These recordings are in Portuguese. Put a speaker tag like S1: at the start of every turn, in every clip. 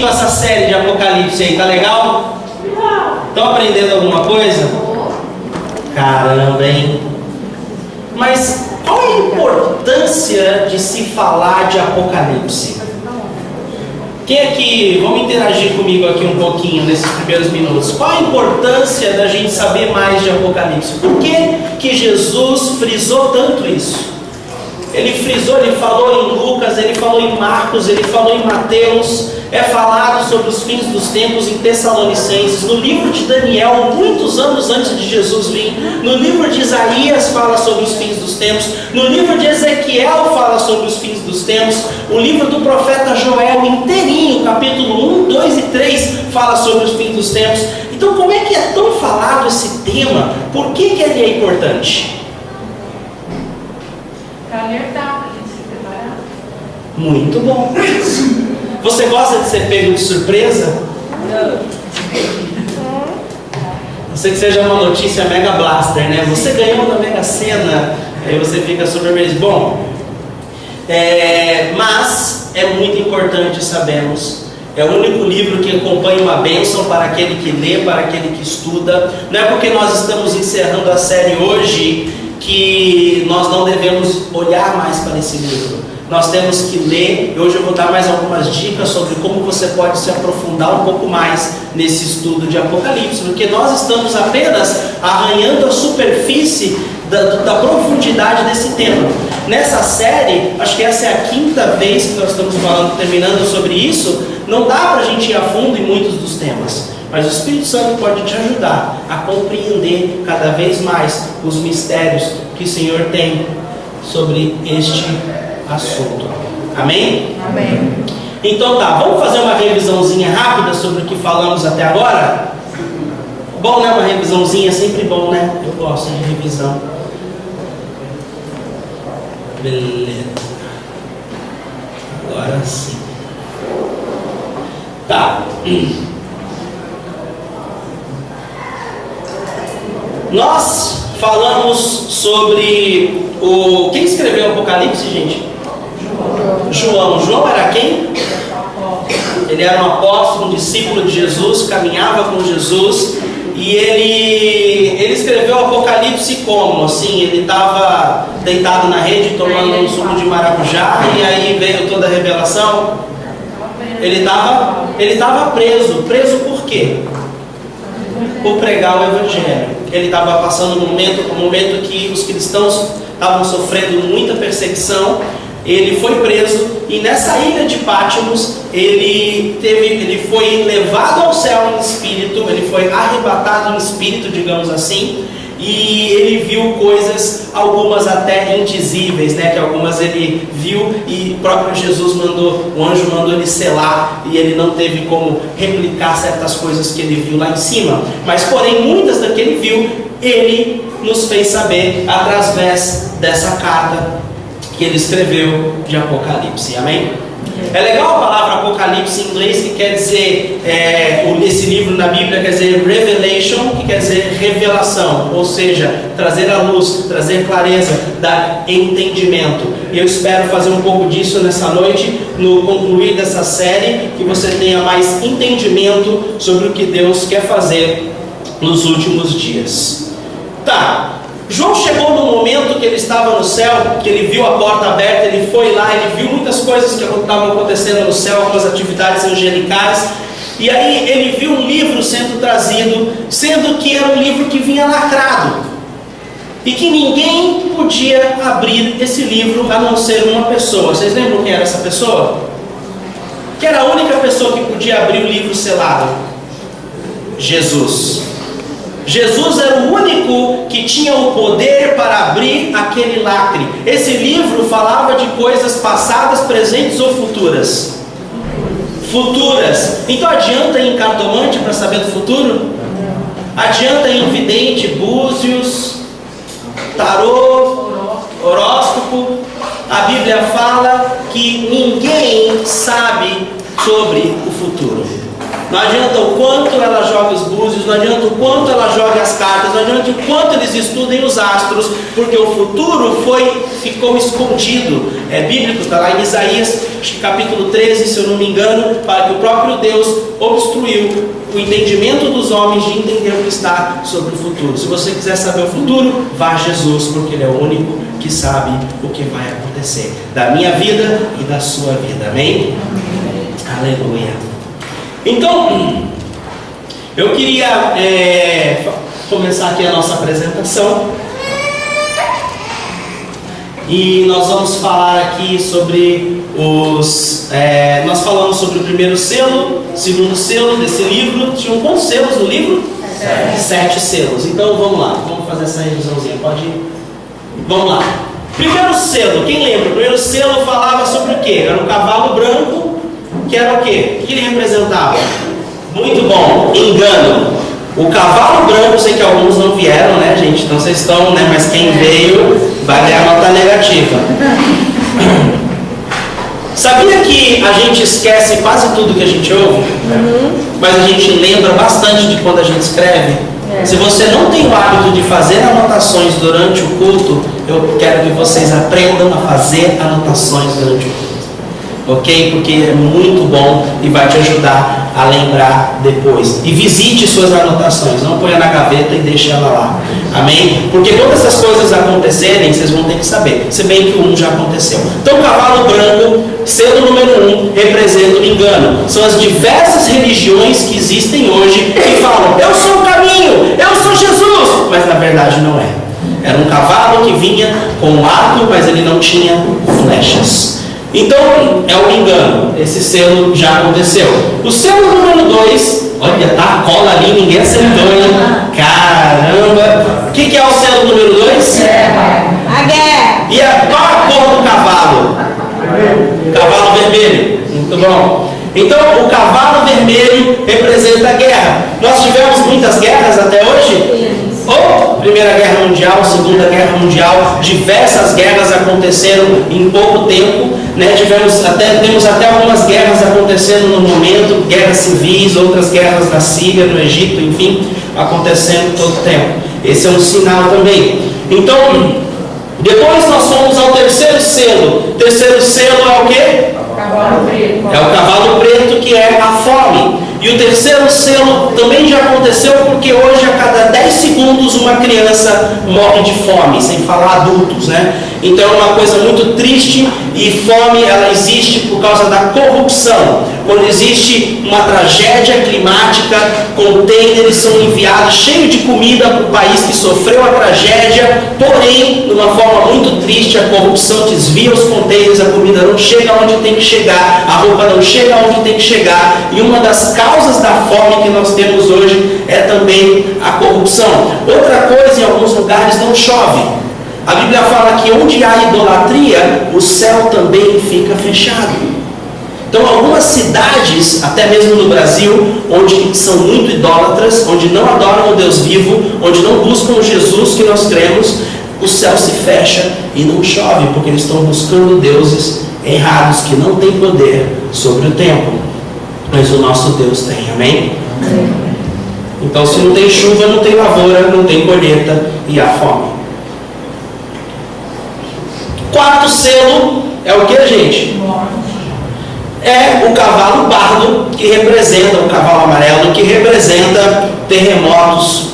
S1: com essa série de Apocalipse aí? Tá legal? Estão aprendendo alguma coisa? Caramba, hein? Mas qual a importância de se falar de Apocalipse? Quem aqui, vamos interagir comigo aqui um pouquinho nesses primeiros minutos. Qual a importância da gente saber mais de Apocalipse? Por que Jesus frisou tanto isso? Ele frisou, ele falou em Lucas, ele falou em Marcos, ele falou em Mateus. É falado sobre os fins dos tempos em Tessalonicenses. No livro de Daniel, muitos anos antes de Jesus vir. No livro de Isaías fala sobre os fins dos tempos. No livro de Ezequiel fala sobre os fins dos tempos. O livro do profeta Joel inteirinho, capítulo 1, 2 e 3, fala sobre os fins dos tempos. Então, como é que é tão falado esse tema? Por que ele é importante?
S2: Para alertar, para a gente se preparar.
S1: Muito bom. Você gosta de ser pego de surpresa?
S2: Não.
S1: Não sei que seja uma notícia mega blaster, né? Você ganhou na Mega Sena, aí você fica super feliz. Bom, mas é muito importante, sabemos. É o único livro que acompanha uma bênção para aquele que lê, para aquele que estuda. Não é porque nós estamos encerrando a série hoje que nós não devemos olhar mais para esse livro. Nós temos que ler, e hoje eu vou dar mais algumas dicas sobre como você pode se aprofundar um pouco mais nesse estudo de Apocalipse, porque nós estamos apenas arranhando a superfície da profundidade desse tema. Nessa série, acho que essa é a 5ª vez que nós estamos terminando sobre isso. Não dá para a gente ir a fundo em muitos dos temas, mas o Espírito Santo pode te ajudar a compreender cada vez mais os mistérios que o Senhor tem sobre este assunto. Amém?
S2: Amém.
S1: Então tá, vamos fazer uma revisãozinha rápida sobre o que falamos até agora? Bom, né? Uma revisãozinha é sempre bom, né? Eu gosto de revisão. Beleza. Agora sim. Tá. Nós falamos sobre quem escreveu o Apocalipse, gente? João. João era quem? Ele era um apóstolo, um discípulo de Jesus, caminhava com Jesus. E ele escreveu o Apocalipse como? Assim, ele estava deitado na rede tomando um suco de maracujá, e aí veio toda a revelação. Ele estava preso. Preso por quê? Por pregar o Evangelho. Ele estava passando um momento que os cristãos estavam sofrendo muita perseguição. Ele foi preso, e nessa ilha de Pátimos ele foi levado ao céu em espírito, ele foi arrebatado em espírito, digamos assim, e ele viu coisas, algumas até indizíveis, né? Que algumas ele viu, e o próprio Jesus o anjo mandou ele selar, e ele não teve como replicar certas coisas que ele viu lá em cima. Mas porém, muitas das que ele viu, ele nos fez saber através dessa carta que ele escreveu de Apocalipse. Amém? É legal a palavra Apocalipse em inglês, que quer dizer, esse livro na Bíblia quer dizer Revelation, que quer dizer revelação, ou seja, trazer a luz, trazer clareza, dar entendimento. E eu espero fazer um pouco disso nessa noite, no concluir dessa série, que você tenha mais entendimento sobre o que Deus quer fazer nos últimos dias. Tá. João chegou no momento que ele estava no céu, que ele viu a porta aberta, ele foi lá, ele viu muitas coisas que estavam acontecendo no céu, algumas atividades angelicais, e aí ele viu um livro sendo trazido, sendo que era um livro que vinha lacrado, e que ninguém podia abrir esse livro a não ser uma pessoa. Vocês lembram quem era essa pessoa? Que era a única pessoa que podia abrir o livro selado? Jesus. Jesus era o único que tinha o poder para abrir aquele lacre. Esse livro falava de coisas passadas, presentes ou futuras? Futuras. Então adianta ir em cartomante para saber do futuro? Adianta ir em vidente, búzios, tarô, horóscopo? A Bíblia fala que ninguém sabe sobre o futuro. Não adianta o quanto ela joga os búzios, não adianta o quanto ela joga as cartas, não adianta o quanto eles estudem os astros, porque o futuro ficou escondido. é bíblico, está lá em Isaías, acho que capítulo 13, se eu não me engano, para que o próprio Deus obstruiu o entendimento dos homens de entender o que está sobre o futuro. Se você quiser saber o futuro, vá a Jesus, porque Ele é o único que sabe o que vai acontecer da minha vida e da sua vida. Amém? Aleluia. Então, eu queria começar aqui a nossa apresentação. E nós vamos falar aqui sobre nós falamos sobre o primeiro selo, segundo selo desse livro. Tinham quantos selos no livro? 7 selos. Então vamos lá, vamos fazer essa revisãozinha. Pode ir? Vamos lá. Primeiro selo, quem lembra? O primeiro selo falava sobre o quê? Era um cavalo branco, que era o quê? O que ele representava? Muito bom, engano. O cavalo branco, sei que alguns não vieram, né, gente? Então vocês estão, né? Mas quem veio vai ganhar nota negativa. Sabia que a gente esquece quase tudo que a gente ouve? Mas a gente lembra bastante de quando a gente escreve? Se você não tem o hábito de fazer anotações durante o culto, eu quero que vocês aprendam a fazer anotações durante o culto. Ok? Porque é muito bom e vai te ajudar a lembrar depois. E visite suas anotações, não ponha na gaveta e deixe ela lá. Amém? Porque quando essas coisas acontecerem, vocês vão ter que saber. Se bem que o 1 já aconteceu. Então, o cavalo branco, selo número 1, representa o engano. São as diversas religiões que existem hoje que falam: eu sou o caminho, eu sou Jesus. Mas na verdade não é. Era um cavalo que vinha com um arco, mas ele não tinha flechas. Então, é o engano. Esse selo já aconteceu. O selo número 2, olha, tá a cola ali, ninguém acertou, hein? Caramba! O que é o selo número 2?
S2: A guerra.
S1: E qual a cor do cavalo? Cavalo vermelho. Muito bom. Então, o cavalo vermelho representa a guerra. Nós tivemos muitas guerras até hoje? Primeira Guerra Mundial, Segunda Guerra Mundial, diversas guerras aconteceram em pouco tempo, né? Temos até algumas guerras acontecendo no momento, guerras civis, outras guerras na Síria, no Egito, enfim, acontecendo todo o tempo. Esse é um sinal também. Então, depois nós fomos ao terceiro selo. O terceiro selo é o quê?
S2: Cavalo preto.
S1: É o cavalo preto, que é a fome. E o terceiro selo também já aconteceu, porque hoje a cada 10 segundos uma criança morre de fome, sem falar adultos, né? Então é uma coisa muito triste, e fome ela existe por causa da corrupção. Quando existe uma tragédia climática, contêineres são enviados cheios de comida para o país que sofreu a tragédia, porém, de uma forma muito triste, a corrupção desvia os contêineres, a comida não chega onde tem que chegar, a roupa não chega onde tem que chegar, e uma das causas da fome que nós temos hoje é também a corrupção. Outra coisa, em alguns lugares não chove. A Bíblia fala que onde há idolatria, o céu também fica fechado. Então, algumas cidades, até mesmo no Brasil, onde são muito idólatras, onde não adoram o Deus vivo, onde não buscam Jesus que nós cremos, o céu se fecha e não chove, porque eles estão buscando deuses errados que não têm poder sobre o tempo. Mas o nosso Deus tem, amém? Então, se não tem chuva, não tem lavoura, não tem colheita e há fome. Quarto selo é o que, gente? É o cavalo pardo, que representa o cavalo amarelo, que representa terremotos,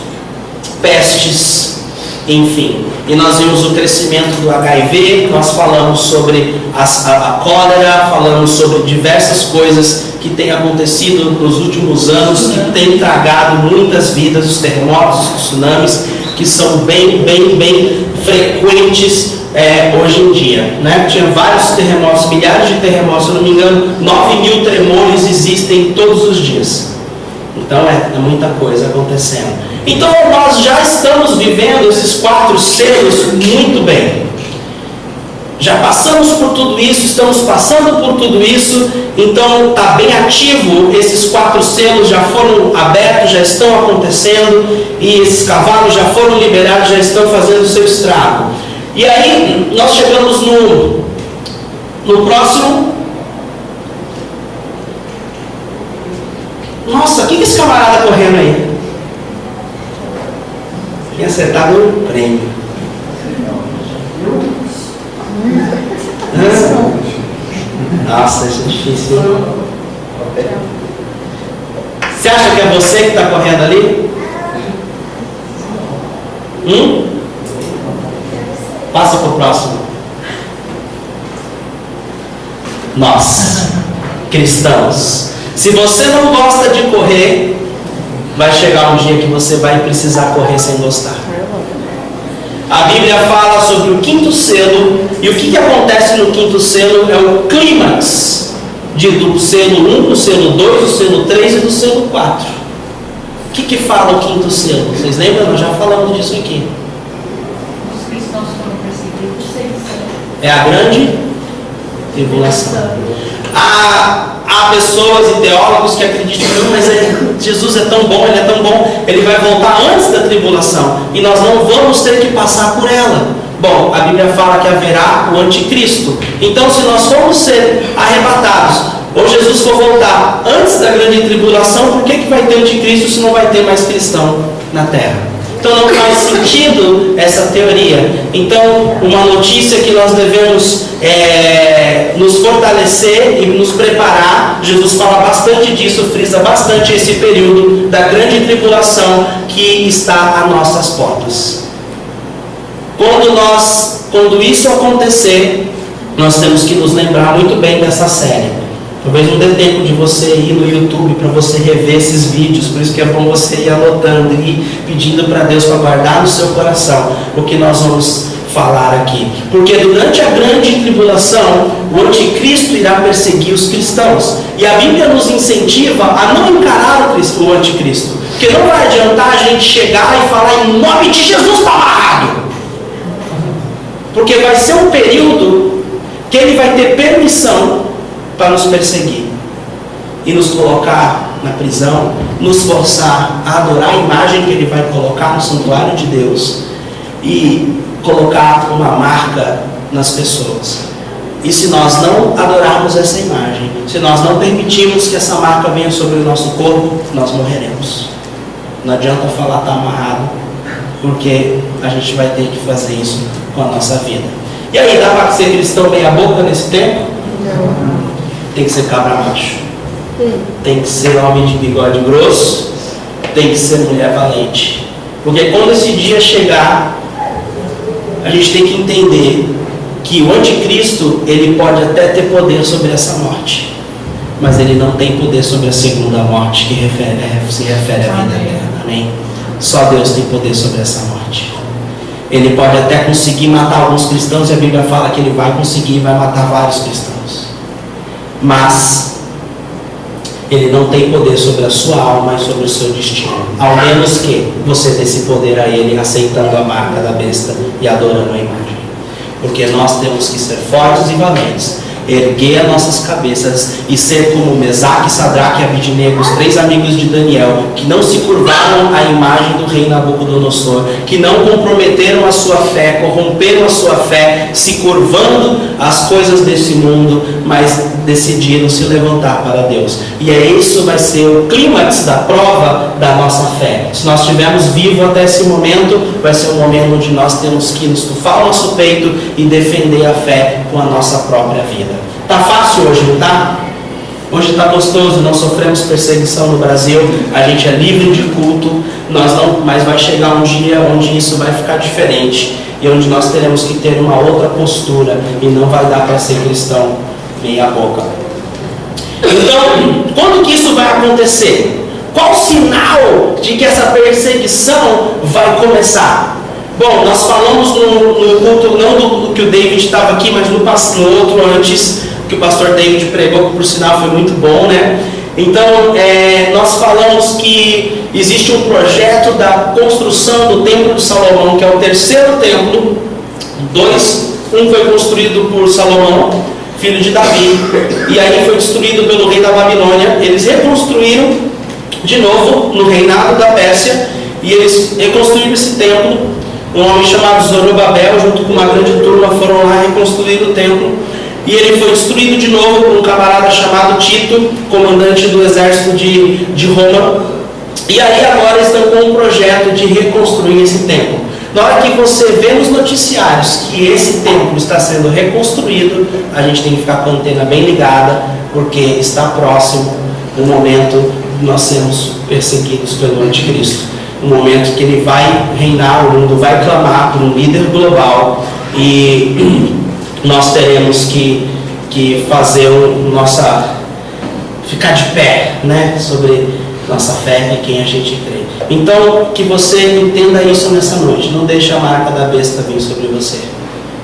S1: pestes, enfim. E nós vimos o crescimento do HIV, nós falamos sobre a cólera, falamos sobre diversas coisas que têm acontecido nos últimos anos, que têm tragado muitas vidas, os terremotos, os tsunamis, que são bem frequentes hoje em dia, né? Tinha vários terremotos, milhares de terremotos, se eu não me engano, 9.000 tremores existem todos os dias. Então é muita coisa acontecendo. Então nós já estamos vivendo esses 4 selos muito bem. Já passamos por tudo isso, estamos passando por tudo isso, então está bem ativo. Esses 4 selos já foram abertos, já estão acontecendo, e esses cavalos já foram liberados, já estão fazendo o seu estrago. E aí nós chegamos no próximo. Nossa, o que é esse camarada correndo aí? Tinha acertado o prêmio. Nossa, isso é difícil. Você acha que é você que está correndo ali? Passa para o próximo. Nós, cristãos, se você não gosta de correr, vai chegar um dia que você vai precisar correr sem gostar. A Bíblia fala sobre o quinto selo, e o que acontece no quinto selo é o clímax do selo 1, do selo 2, do selo 3 e do selo 4. O que fala o quinto selo? Vocês lembram? Nós já falamos disso aqui.
S2: Os cristãos foram perseguidos.
S1: É a grande tribulação. Há pessoas e teólogos que acreditam, não, mas Jesus é tão bom, ele é tão bom, ele vai voltar antes da tribulação e nós não vamos ter que passar por ela. Bom, a Bíblia fala que haverá o anticristo. Então, se nós formos ser arrebatados, ou Jesus for voltar antes da grande tribulação, por que vai ter anticristo se não vai ter mais cristão na terra? Então não faz sentido essa teoria. Então, uma notícia que nós devemos nos fortalecer e nos preparar. Jesus fala bastante disso, frisa bastante esse período da grande tribulação que está às nossas portas. Quando isso acontecer, nós temos que nos lembrar muito bem dessa série. Talvez não dê tempo de você ir no YouTube para você rever esses vídeos, por isso que é bom você ir anotando e pedindo para Deus para guardar no seu coração o que nós vamos falar aqui. Porque durante a grande tribulação, o anticristo irá perseguir os cristãos. E a Bíblia nos incentiva a não encarar o anticristo. Porque não vai adiantar a gente chegar e falar em nome de Jesus está amarrado. Porque vai ser um período que ele vai ter permissão para nos perseguir e nos colocar na prisão, nos forçar a adorar a imagem que ele vai colocar no santuário de Deus e colocar uma marca nas pessoas. E se nós não adorarmos essa imagem, se nós não permitirmos que essa marca venha sobre o nosso corpo, nós morreremos. Não adianta falar está amarrado, porque a gente vai ter que fazer isso com a nossa vida. E aí, dá para ser cristão meia boca nesse tempo? Não. Tem que ser cabra macho. Tem que ser homem de bigode grosso. Tem que ser mulher valente. Porque quando esse dia chegar, a gente tem que entender que o anticristo, ele pode até ter poder sobre essa morte, mas ele não tem poder sobre a segunda morte, que se refere à vida eterna. Amém? Só Deus tem poder sobre essa morte. Ele pode até conseguir matar alguns cristãos, e a Bíblia fala que ele vai conseguir e vai matar vários cristãos. Mas ele não tem poder sobre a sua alma e sobre o seu destino, ao menos que você dê esse poder a ele, aceitando a marca da besta e adorando a imagem. Porque nós temos que ser fortes e valentes, erguer as nossas cabeças e ser como Mesaque, Sadraque e Abidnego, os 3 amigos de Daniel, que não se curvaram à imagem do rei Nabucodonosor, que não comprometeram a sua fé, corromperam a sua fé, se curvando às coisas desse mundo, mas decidiram se levantar para Deus. E isso vai ser o clímax da prova da nossa fé. Se nós estivermos vivos até esse momento, vai ser um momento onde nós temos que nos estufar o nosso peito e defender a fé com a nossa própria vida. Tá fácil hoje, não tá? Hoje está gostoso, não sofremos perseguição no Brasil, a gente é livre de culto, mas vai chegar um dia onde isso vai ficar diferente e onde nós teremos que ter uma outra postura e não vai dar para ser cristão meia boca. Então, quando que isso vai acontecer? Qual o sinal de que essa perseguição vai começar? Bom, nós falamos no culto, não do que o David estava aqui, mas no outro antes, que o pastor David pregou, que por sinal foi muito bom, né? Então, nós falamos que existe um projeto da construção do Templo de Salomão, que é o terceiro templo. Um foi construído por Salomão, filho de Davi, e aí foi destruído pelo rei da Babilônia. Eles reconstruíram de novo no reinado da Pérsia, e eles reconstruíram esse templo. Um homem chamado Zorobabel, junto com uma grande turma, foram lá reconstruir o templo. E ele foi destruído de novo por um camarada chamado Tito, comandante do exército de Roma. E aí agora estão com um projeto de reconstruir esse templo. Na hora que você vê nos noticiários que esse templo está sendo reconstruído, a gente tem que ficar com a antena bem ligada, porque está próximo o momento de nós sermos perseguidos pelo anticristo. O momento que ele vai reinar, o mundo vai clamar por um líder global e nós teremos que fazer ficar de pé, né, sobre nossa fé e quem a gente crê. Então, que você entenda isso nessa noite. Não deixe a marca da besta vir sobre você.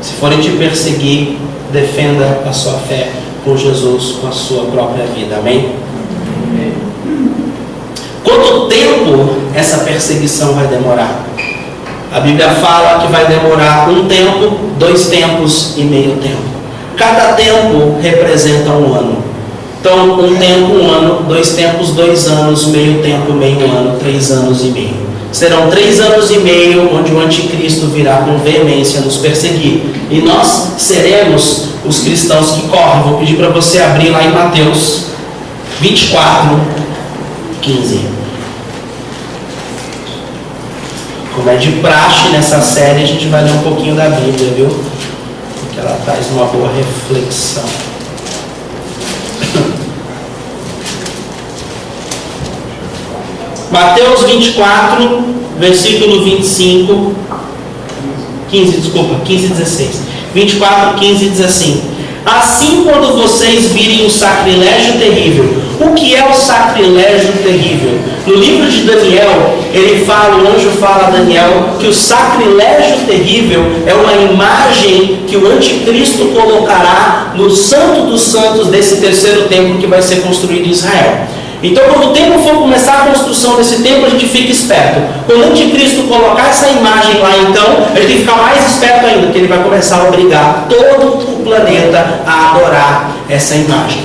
S1: Se forem te perseguir, defenda a sua fé com Jesus, com a sua própria vida. Amém? Quanto tempo essa perseguição vai demorar? A Bíblia fala que vai demorar 1 tempo, 2 tempos e meio tempo. Cada tempo representa um ano. Então, 1 tempo, 1 ano, 2 tempos, 2 anos, meio tempo, meio ano, 3 anos e meio. Serão 3 anos e meio onde o anticristo virá com veemência nos perseguir. E nós seremos os cristãos que correm. Vou pedir para você abrir lá em Mateus 24, 15. Como é de praxe nessa série, a gente vai ler um pouquinho da Bíblia, viu? Porque ela traz uma boa reflexão. Mateus 24, versículo 25, 15 e 16. 24, 15 diz assim: assim, quando vocês virem o sacrilégio terrível. O que é o sacrilégio terrível? No livro de Daniel, o anjo fala a Daniel que o sacrilégio terrível é uma imagem que o anticristo colocará no santo dos santos desse terceiro templo que vai ser construído em Israel. Então, quando o templo for começar a construção desse templo, a gente fica esperto. Quando o anticristo colocar essa imagem lá, então, a gente tem que ficar mais esperto ainda, porque ele vai começar a obrigar todo o planeta a adorar essa imagem.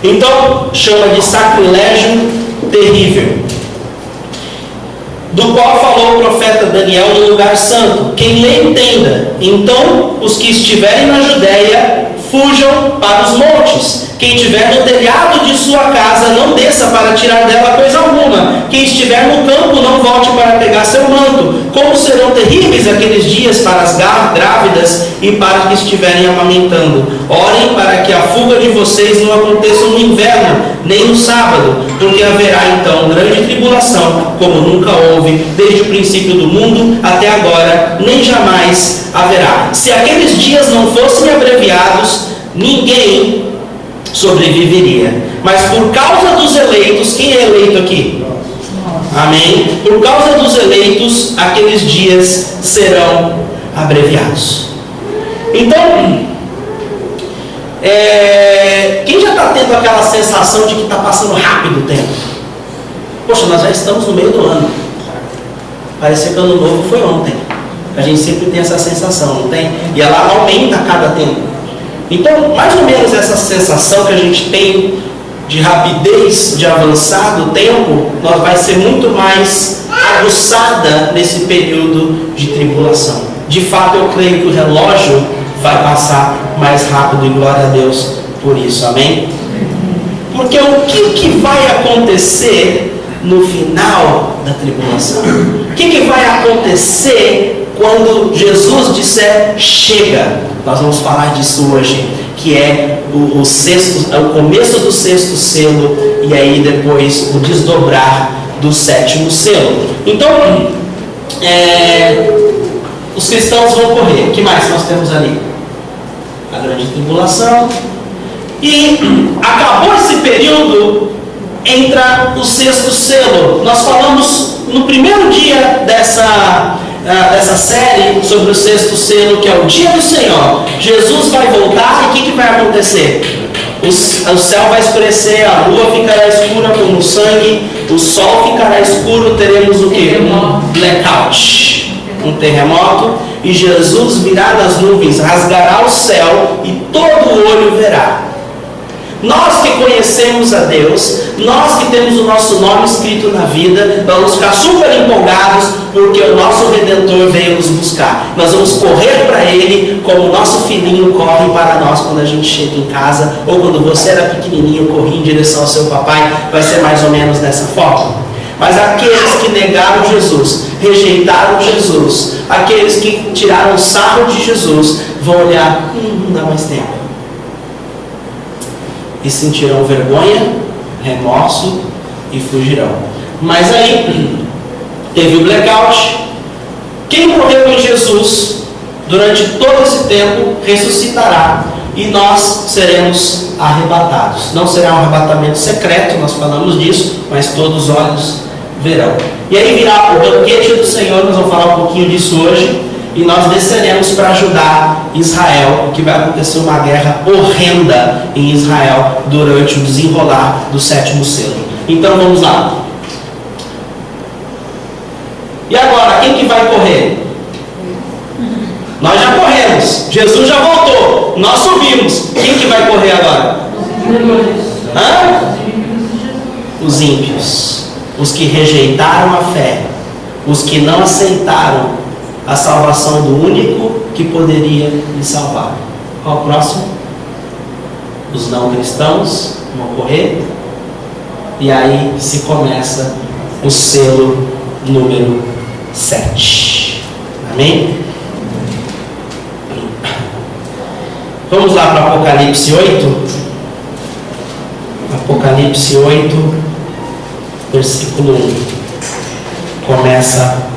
S1: Então, chama de sacrilégio terrível, do qual falou o profeta Daniel no lugar santo. Quem lê, entenda. Então, os que estiverem na Judéia, fujam para os montes. Quem estiver no telhado de sua casa, não desça para tirar dela coisa alguma. Quem estiver no campo, não volte para pegar seu manto. Como serão terríveis aqueles dias para as grávidas e para que estiverem amamentando. Orem para que a fuga de vocês não aconteça no inverno, nem no sábado, porque haverá então grande tribulação, como nunca houve, desde o princípio do mundo até agora, nem jamais haverá. Se aqueles dias não fossem abreviados, ninguém sobreviveria. Mas por causa dos eleitos, quem é eleito aqui? Amém? Por causa dos eleitos, aqueles dias serão abreviados. Então, quem já está tendo aquela sensação de que está passando rápido o tempo? Poxa, nós já estamos no meio do ano. Parecia que o ano novo foi ontem. A gente sempre tem essa sensação, não tem? E ela aumenta a cada tempo. Então, mais ou menos essa sensação que a gente tem de rapidez, de avançar do tempo, vai ser muito mais aguçada nesse período de tribulação. De fato, eu creio que o relógio vai passar mais rápido, e glória a Deus por isso, amém? Porque o que vai acontecer no final da tribulação? O que vai acontecer quando Jesus disser chega? Nós vamos falar disso hoje, que é o começo do 6º selo e aí depois o desdobrar do 7º selo. Então, os cristãos vão correr. O que mais nós temos ali? A grande tribulação. E acabou esse período, entra o 6º selo. Nós falamos no primeiro dia dessa série sobre o 6º selo, que é o dia do Senhor. Jesus vai voltar e o que vai acontecer? O céu vai escurecer, a lua ficará escura como sangue, o sol ficará escuro, teremos o que? Um blackout, um terremoto, e Jesus virá das nuvens, rasgará o céu e todo o olho verá. Nós que conhecemos a Deus, nós que temos o nosso nome escrito na vida, vamos ficar super empolgados porque o nosso Redentor veio nos buscar. Nós vamos correr para Ele como o nosso filhinho corre para nós quando a gente chega em casa, ou quando você era pequenininho, corria em direção ao seu papai. Vai ser mais ou menos dessa forma. Mas aqueles que negaram Jesus, rejeitaram Jesus, aqueles que tiraram sarro de Jesus, vão olhar, não dá mais tempo. E sentirão vergonha, remorso e fugirão. Mas aí, teve o blackout. Quem morreu em Jesus durante todo esse tempo ressuscitará e nós seremos arrebatados. Não será um arrebatamento secreto, nós falamos disso, mas todos os olhos verão. E aí virá o banquete do Senhor, nós vamos falar um pouquinho disso hoje, e nós desceremos para ajudar Israel, que vai acontecer uma guerra horrenda em Israel durante o desenrolar do 7º selo. Então vamos lá. E agora, quem que vai correr? Nós já corremos, Jesus já voltou, nós subimos. Quem que vai correr agora? Os ímpios, os que rejeitaram a fé, os que não aceitaram a salvação do único que poderia lhe salvar. Qual o próximo? Os não cristãos vão correr, e aí se começa o selo número 7. Amém? Vamos lá para Apocalipse 8. Apocalipse 8, versículo 1. Começa.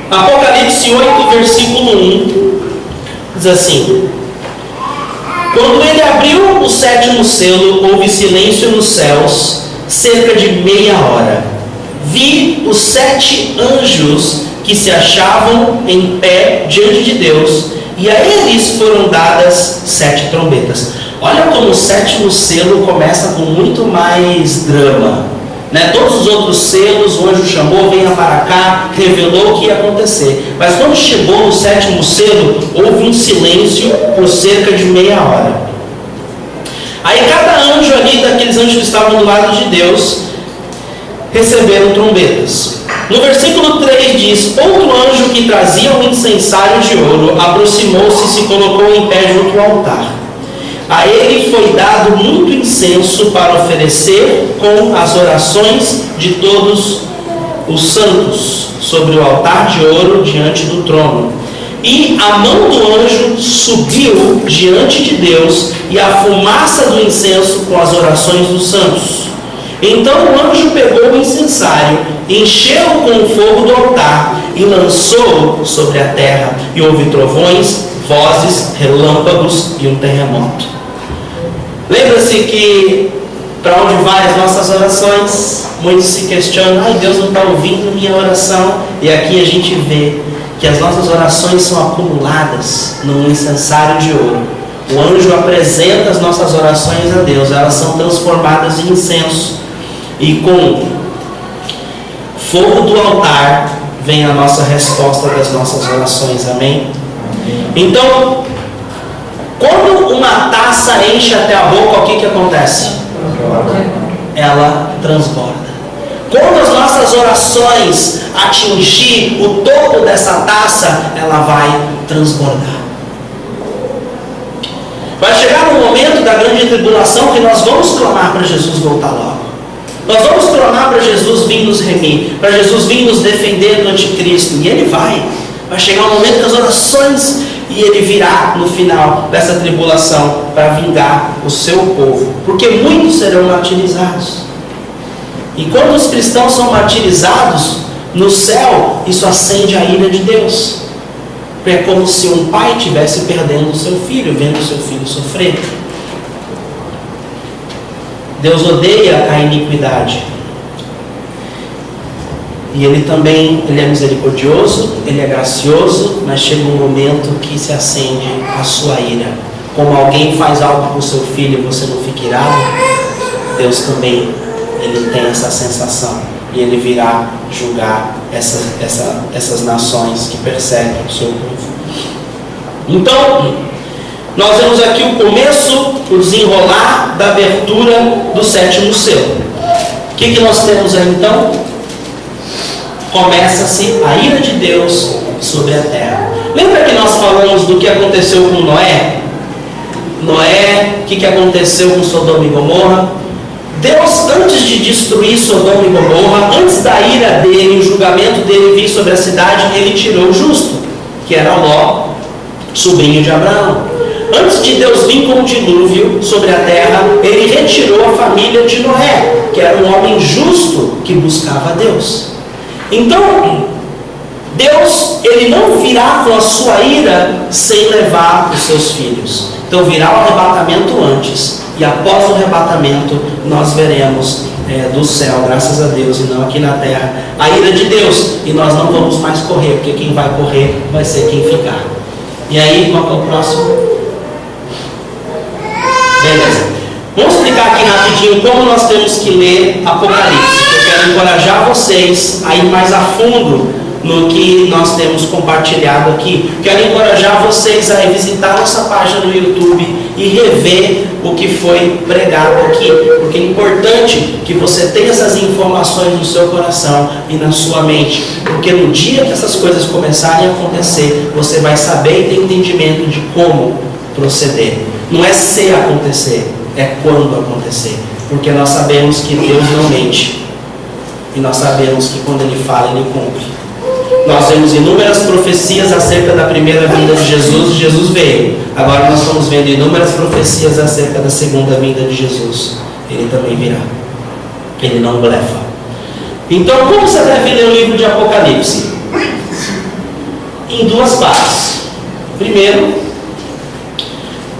S1: Apocalipse 8, versículo 1. Diz assim: quando ele abriu o 7º selo, houve silêncio nos céus, cerca de meia hora. Vi os 7 anjos que se achavam em pé diante de Deus, e a eles foram dadas 7 trombetas. Olha como o 7º selo começa com muito mais drama, né? Todos os outros selos, o anjo chamou, venha para cá, revelou o que ia acontecer. Mas quando chegou no 7º selo, houve um silêncio por cerca de meia hora. Aí cada anjo ali, daqueles anjos que estavam do lado de Deus, receberam trombetas. No versículo 3 diz: outro anjo que trazia um incensário de ouro aproximou-se e se colocou em pé junto ao altar. A ele foi dado muito incenso para oferecer com as orações de todos os santos sobre o altar de ouro diante do trono. E a mão do anjo subiu diante de Deus, e a fumaça do incenso com as orações dos santos. Então o anjo pegou o incensário, encheu-o com o fogo do altar e lançou-o sobre a terra. E houve trovões, vozes, relâmpagos e um terremoto. Lembra-se que para onde vai as nossas orações? Muitos se questionam: ai, Deus não está ouvindo minha oração. E aqui a gente vê que as nossas orações são acumuladas num incensário de ouro. O anjo apresenta as nossas orações a Deus, elas são transformadas em incenso, e com fogo do altar vem a nossa resposta das nossas orações. Amém? Então, quando uma taça enche até a boca, o que acontece? Ela transborda. Quando as nossas orações atingir o topo dessa taça, ela vai transbordar. Vai chegar um momento da grande tribulação que nós vamos clamar para Jesus voltar logo. Nós vamos clamar para Jesus vir nos remir, para Jesus vir nos defender do anticristo. E Ele vai chegar um momento das orações, e Ele virá no final dessa tribulação para vingar o seu povo, porque muitos serão martirizados. E quando os cristãos são martirizados, no céu, isso acende a ira de Deus. É como se um pai estivesse perdendo o seu filho, vendo o seu filho sofrer. Deus odeia a iniquidade. E Ele também, Ele é misericordioso, Ele é gracioso, mas chega um momento que se acende a sua ira. Como alguém faz algo com o seu filho e você não fica irado, Deus também, Ele tem essa sensação. E Ele virá julgar essas nações que perseguem o seu povo. Então, nós vemos aqui o começo, o desenrolar da abertura do 7º selo. O que nós temos aí então? começa-se a ira de Deus sobre a terra. Lembra que nós falamos do que aconteceu com Noé? Noé, o que aconteceu com Sodoma e Gomorra? Deus, antes de destruir Sodoma e Gomorra, antes da ira dele, o julgamento dele vir sobre a cidade, ele tirou o justo, que era Ló, sobrinho de Abraão. Antes de Deus vir com o dilúvio sobre a terra, ele retirou a família de Noé, que era um homem justo que buscava Deus. Então, Deus, ele não virá com a sua ira sem levar os seus filhos. Então virá o arrebatamento antes, e após o arrebatamento nós veremos do céu, graças a Deus, e não aqui na terra, a ira de Deus, e nós não vamos mais correr, porque quem vai correr vai ser quem ficar. E aí, qual é o próximo? Beleza. Vamos explicar aqui rapidinho como nós temos que ler Apocalipse. Eu quero encorajar vocês a ir mais a fundo no que nós temos compartilhado aqui. Quero encorajar vocês a revisitar nossa página no YouTube e rever o que foi pregado aqui, porque é importante que você tenha essas informações no seu coração e na sua mente, porque no dia que essas coisas começarem a acontecer, você vai saber e ter entendimento de como proceder. Não é se acontecer, é quando acontecer, porque nós sabemos que Deus não mente, e nós sabemos que quando Ele fala, Ele cumpre. Nós vemos inúmeras profecias acerca da primeira vinda de Jesus, e Jesus veio. Agora nós estamos vendo inúmeras profecias acerca da segunda vinda de Jesus. Ele também virá. Ele não blefa. Então, como você deve ler o livro de Apocalipse? Em duas partes. Primeiro,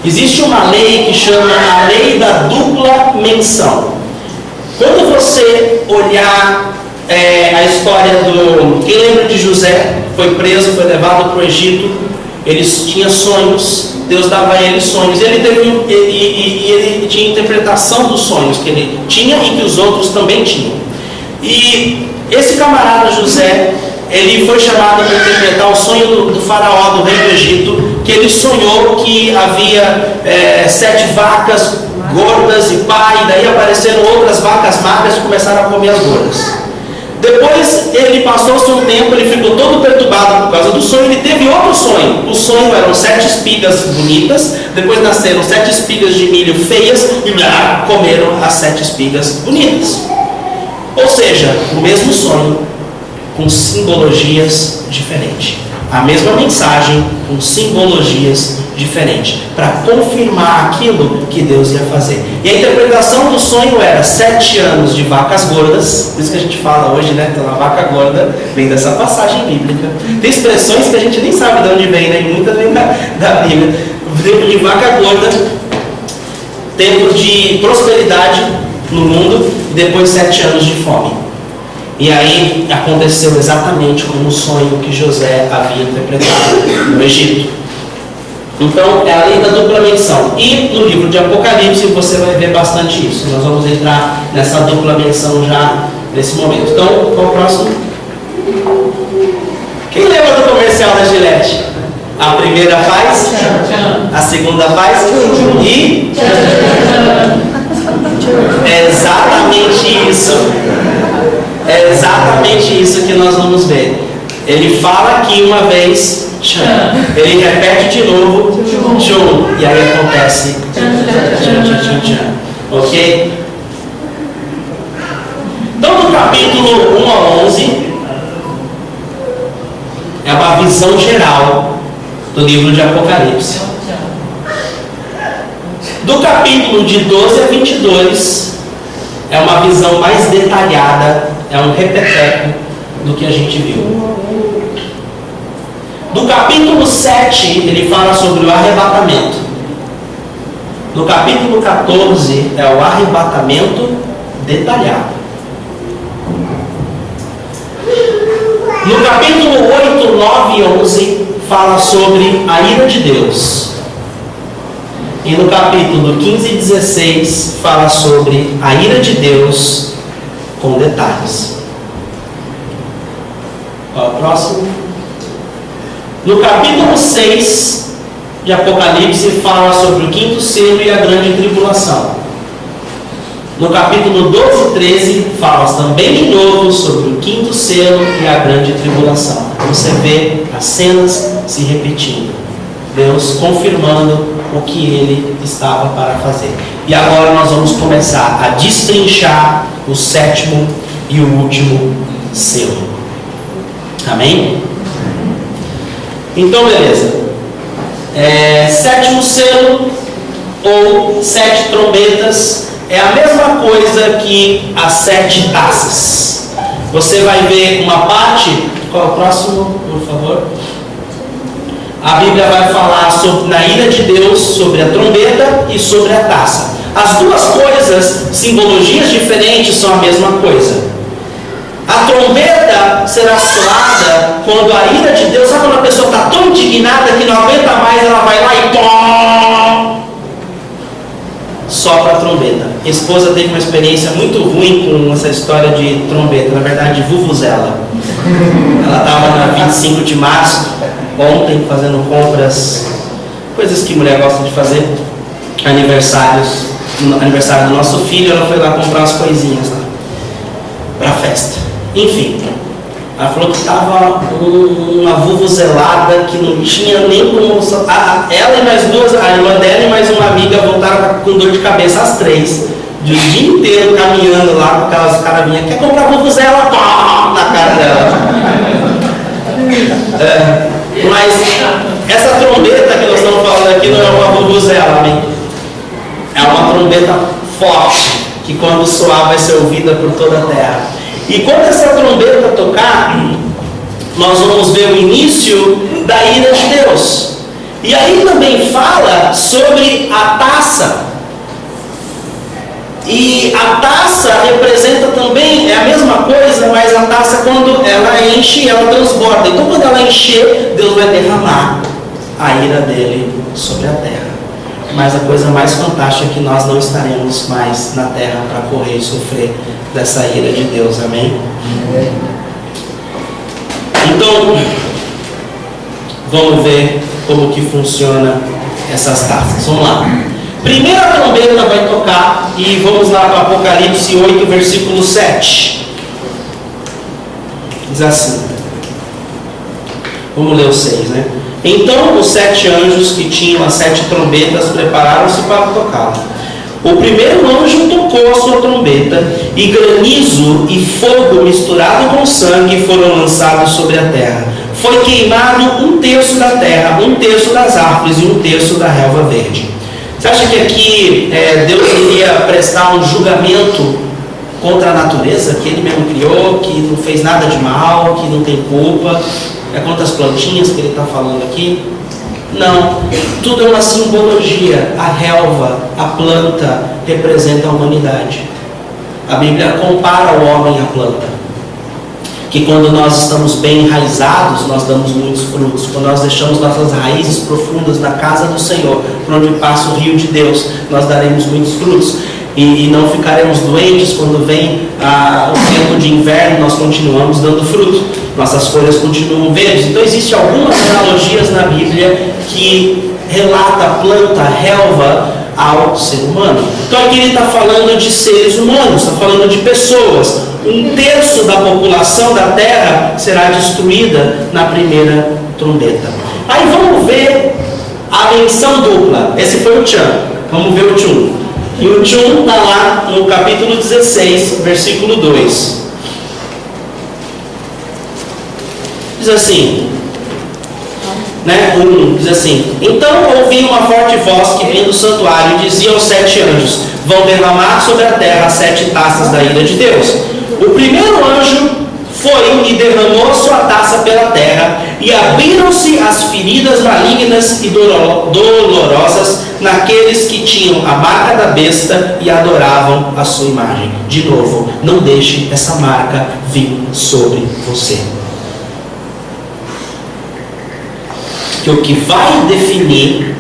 S1: existe uma lei que chama a lei da dupla menção. Quando você olhar a história do... Quem lembra de José? Foi preso, foi levado para o Egito. Eles tinham sonhos, Deus dava a ele sonhos. Ele tinha interpretação dos sonhos que ele tinha e que os outros também tinham. E esse camarada José, ele foi chamado para interpretar o sonho do faraó, do rei do Egito, que ele sonhou que havia 7 vacas gordas e pá, e daí apareceram outras vacas magras e começaram a comer as gordas. Depois ele passou-se um tempo, ele ficou todo perturbado por causa do sonho, ele teve outro sonho. O sonho eram 7 espigas bonitas, depois nasceram 7 espigas de milho feias e comeram as 7 espigas bonitas. Ou seja, o mesmo sonho, com simbologias diferentes. A mesma mensagem, com simbologias diferentes, para confirmar aquilo que Deus ia fazer. E a interpretação do sonho era 7 anos de vacas gordas, por isso que a gente fala hoje, né? Então a vaca gorda vem dessa passagem bíblica. Tem expressões que a gente nem sabe de onde vem, né? E muitas vêm da Bíblia. Tempo de vaca gorda, tempo de prosperidade no mundo, e depois 7 anos de fome. E aí aconteceu exatamente como o sonho que José havia interpretado no Egito. Então é a lei da dupla menção. E no livro de Apocalipse você vai ver bastante isso. Nós vamos entrar nessa dupla menção já nesse momento. Então, qual o próximo? Quem lembra do comercial da Gillette? A primeira faz, a segunda faz e... É exatamente isso. É exatamente isso que nós vamos ver. Ele fala aqui uma vez, tchan. Ele repete de novo, tchum. E aí acontece, tchan, tchan, tchan. Ok? Então, do capítulo 1 a 11, é uma visão geral do livro de Apocalipse. Do capítulo de 12 a 22, é uma visão mais detalhada, é um repeteco do que a gente viu. Do capítulo 7, ele fala sobre o arrebatamento. No capítulo 14, é o arrebatamento detalhado. No capítulo 8, 9 e 11, fala sobre a ira de Deus. E no capítulo 15 e 16, fala sobre a ira de Deus com detalhes. Qual é o próximo? No capítulo 6 de Apocalipse, fala sobre o 5º selo e a grande tribulação. No capítulo 12 e 13, fala também de novo sobre o quinto selo e a grande tribulação. Você vê as cenas se repetindo. Deus confirmando o que Ele estava para fazer. E agora nós vamos começar a destrinchar o sétimo e o último selo. Amém? Então, beleza. Sétimo selo, ou 7 trombetas, é a mesma coisa que as 7 taças. Você vai ver uma parte. Qual é o próximo, por favor? A Bíblia vai falar na ira de Deus, sobre a trombeta e sobre a taça. As duas coisas, simbologias diferentes, são a mesma coisa. A trombeta será soada quando a ira de Deus, sabe quando a pessoa está tão indignada que não aguenta mais, ela vai lá e pom! Sopra a trombeta. Minha esposa teve uma experiência muito ruim com essa história de trombeta, na verdade de vuvuzela. Ela estava na 25 de março, ontem, fazendo compras, coisas que mulher gosta de fazer, aniversário do nosso filho, ela foi lá comprar umas coisinhas lá, para a festa. Enfim, ela falou que estava uma vuvuzelada que não tinha nem como. Ela e mais duas, a irmã dela e mais uma amiga voltaram com dor de cabeça, as 3, de o dia inteiro caminhando lá com aquelas caravinhas. Quer comprar vuvuzela? Pá! Na cara dela. Mas essa trombeta que nós estamos falando aqui não é uma vuvuzela, amém? É uma trombeta forte, que quando soar vai ser ouvida por toda a terra. E quando essa trombeta tocar, nós vamos ver o início da ira de Deus. E aí também fala sobre a taça. E a taça representa também, é a mesma coisa, mas a taça, quando ela enche, ela transborda. Então quando ela encher, Deus vai derramar a ira dele sobre a terra. Mas a coisa mais fantástica é que nós não estaremos mais na terra para correr e sofrer dessa ira de Deus, amém? Então, vamos ver como que funciona essas taças. Vamos lá. Primeira trombeta vai tocar e vamos lá para Apocalipse 8, versículo 7. Diz assim. Vamos ler o 6, né? Então os 7 anjos que tinham as 7 trombetas prepararam-se para tocá-la. O primeiro anjo tocou a sua trombeta, e granizo e fogo misturado com sangue foram lançados sobre a terra. Foi queimado 1/3 da terra, 1/3 das árvores e 1/3 da relva verde. Você acha que aqui Deus iria prestar um julgamento contra a natureza, que Ele mesmo criou, que não fez nada de mal, que não tem culpa? É contra as plantinhas que Ele está falando aqui? Não, tudo é uma simbologia. A relva, a planta, representa a humanidade. A Bíblia compara o homem à planta, que quando nós estamos bem enraizados, nós damos muitos frutos. Quando nós deixamos nossas raízes profundas na casa do Senhor, por onde passa o rio de Deus, nós daremos muitos frutos. E não ficaremos doentes quando vem o tempo de inverno, nós continuamos dando fruto. Nossas folhas continuam verdes. Então existem algumas analogias na Bíblia que relata a planta, a relva, ao ser humano. Então aqui ele está falando de seres humanos, está falando de pessoas. 1/3 da população da terra será destruída na primeira trombeta. Aí vamos ver a menção dupla. Esse foi o Tchan. Vamos ver o Tchum. E o Tchum está lá no capítulo 16, versículo 2. Diz assim, diz assim: então ouvi uma forte voz que vinha do santuário e dizia aos 7 anjos: vão derramar sobre a terra as 7 taças da ira de Deus. O primeiro anjo foi e derramou sua taça pela terra, e abriram-se as feridas malignas e dolorosas naqueles que tinham a marca da besta e adoravam a sua imagem. De novo, não deixe essa marca vir sobre você. Que o que vai definir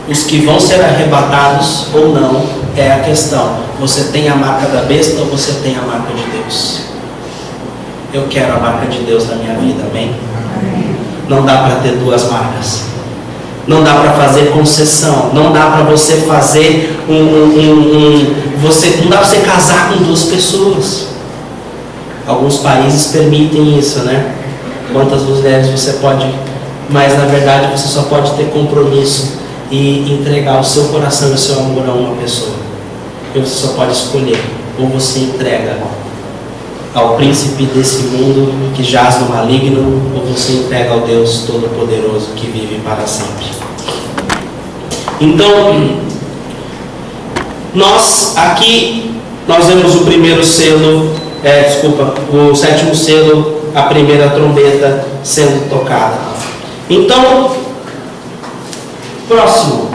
S1: os que vão ser arrebatados ou não é a questão: você tem a marca da besta ou você tem a marca de Deus? Eu quero a marca de Deus na minha vida, amém? Não dá para ter 2 marcas. Não dá para fazer concessão. Não dá para você fazer não dá para você casar com duas pessoas. Alguns países permitem isso, né? Quantas mulheres você pode... Mas na verdade você só pode ter compromisso e entregar o seu coração e o seu amor a uma pessoa. E você só pode escolher. Ou você entrega ao príncipe desse mundo que jaz no maligno, ou você entrega ao Deus Todo-Poderoso que vive para sempre. Então, nós vemos o primeiro selo, o sétimo selo, a primeira trombeta sendo tocada. Então, próximo,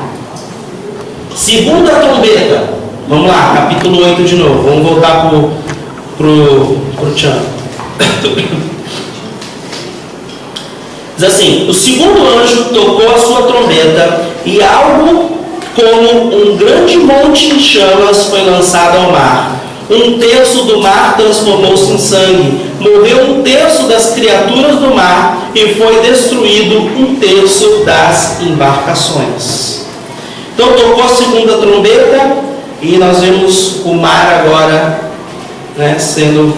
S1: segunda trombeta. Vamos lá, capítulo 8 de novo. Vamos voltar pro Tchan. Diz assim: o segundo anjo tocou a sua trombeta, e algo como um grande monte em chamas foi lançado ao mar. 1/3 do mar transformou-se em sangue. Morreu 1/3 das criaturas do mar, e foi destruído 1/3 das embarcações. Então tocou a segunda trombeta, e nós vemos o mar agora, né, sendo,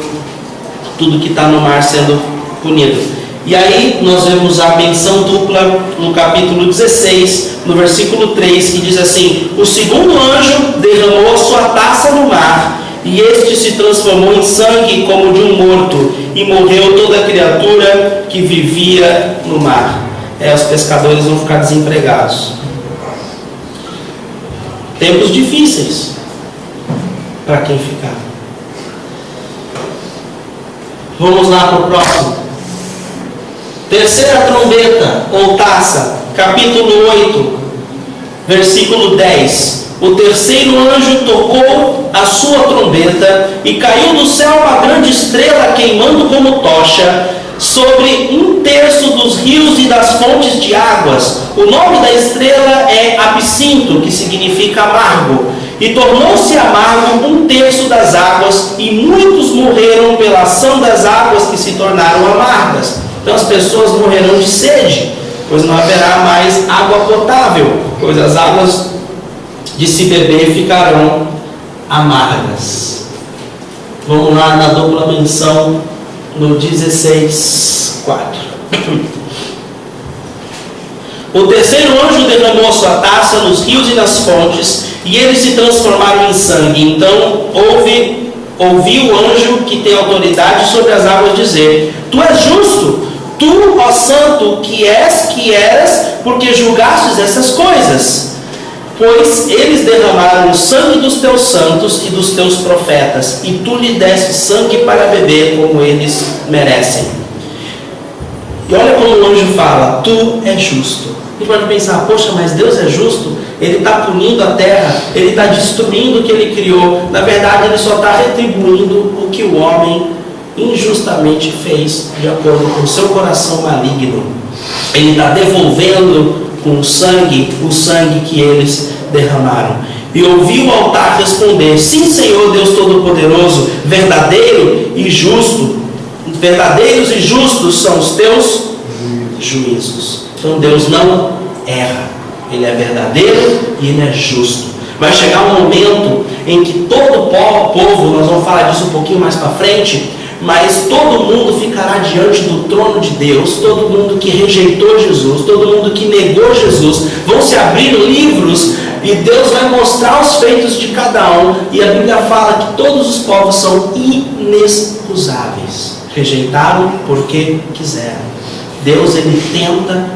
S1: tudo que está no mar sendo punido. E aí nós vemos a menção dupla no capítulo 16, no versículo 3, que diz assim: o segundo anjo derramou a sua taça no mar, e este se transformou em sangue como de um morto, e morreu toda a criatura que vivia no mar. Os pescadores vão ficar desempregados. Tempos difíceis para quem ficar. Vamos lá para o próximo. Terceira trombeta ou taça, capítulo 8, versículo 10. O terceiro anjo tocou a sua trombeta, e caiu do céu uma grande estrela queimando como tocha sobre 1/3 dos rios e das fontes de águas. O nome da estrela é Absinto, que significa amargo. E tornou-se amargo 1/3 das águas, e muitos morreram pela ação das águas que se tornaram amargas. Então as pessoas morrerão de sede, pois não haverá mais água potável, pois as águas de se beber ficarão amargas. Vamos lá na dupla menção no 16:4. O terceiro anjo derramou sua taça nos rios e nas fontes, e eles se transformaram em sangue. Então ouvi o anjo que tem autoridade sobre as águas dizer: tu és justo, tu, ó santo, que eras, porque julgastes essas coisas. Pois eles derramaram o sangue dos teus santos e dos teus profetas, e tu lhe deste sangue para beber, como eles merecem. E olha como o anjo fala: tu és justo. E pode pensar: poxa, mas Deus é justo? Ele está punindo a terra, ele está destruindo o que ele criou. Na verdade, ele só está retribuindo o que o homem injustamente fez, de acordo com o seu coração maligno. Ele está devolvendo com o sangue que eles derramaram. E ouvi o altar responder: sim, Senhor Deus Todo-Poderoso, verdadeiros e justos são os teus juízos. Então Deus não erra, Ele é verdadeiro e Ele é justo. Vai chegar um momento em que todo o povo, nós vamos falar disso um pouquinho mais para frente, mas todo mundo ficará diante do trono de Deus. Todo mundo que rejeitou Jesus, todo mundo que negou Jesus, vão se abrir livros e Deus vai mostrar os feitos de cada um. E a Bíblia fala que todos os povos são inexcusáveis, rejeitaram porque quiseram. Deus, ele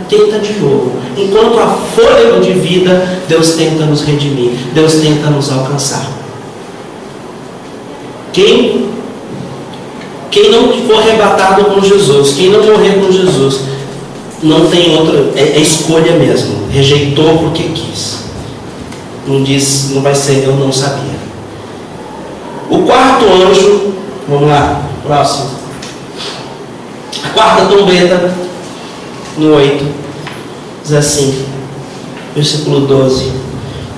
S1: tenta de novo. Enquanto há fôlego de vida, Deus tenta nos redimir, Deus tenta nos alcançar. Quem não for arrebatado com Jesus, quem não morrer com Jesus, não tem outra, é escolha mesmo. Rejeitou porque quis. Não diz, não vai ser, eu não sabia. O quarto anjo, vamos lá, próximo. A quarta trombeta, no 8, diz assim, versículo 12: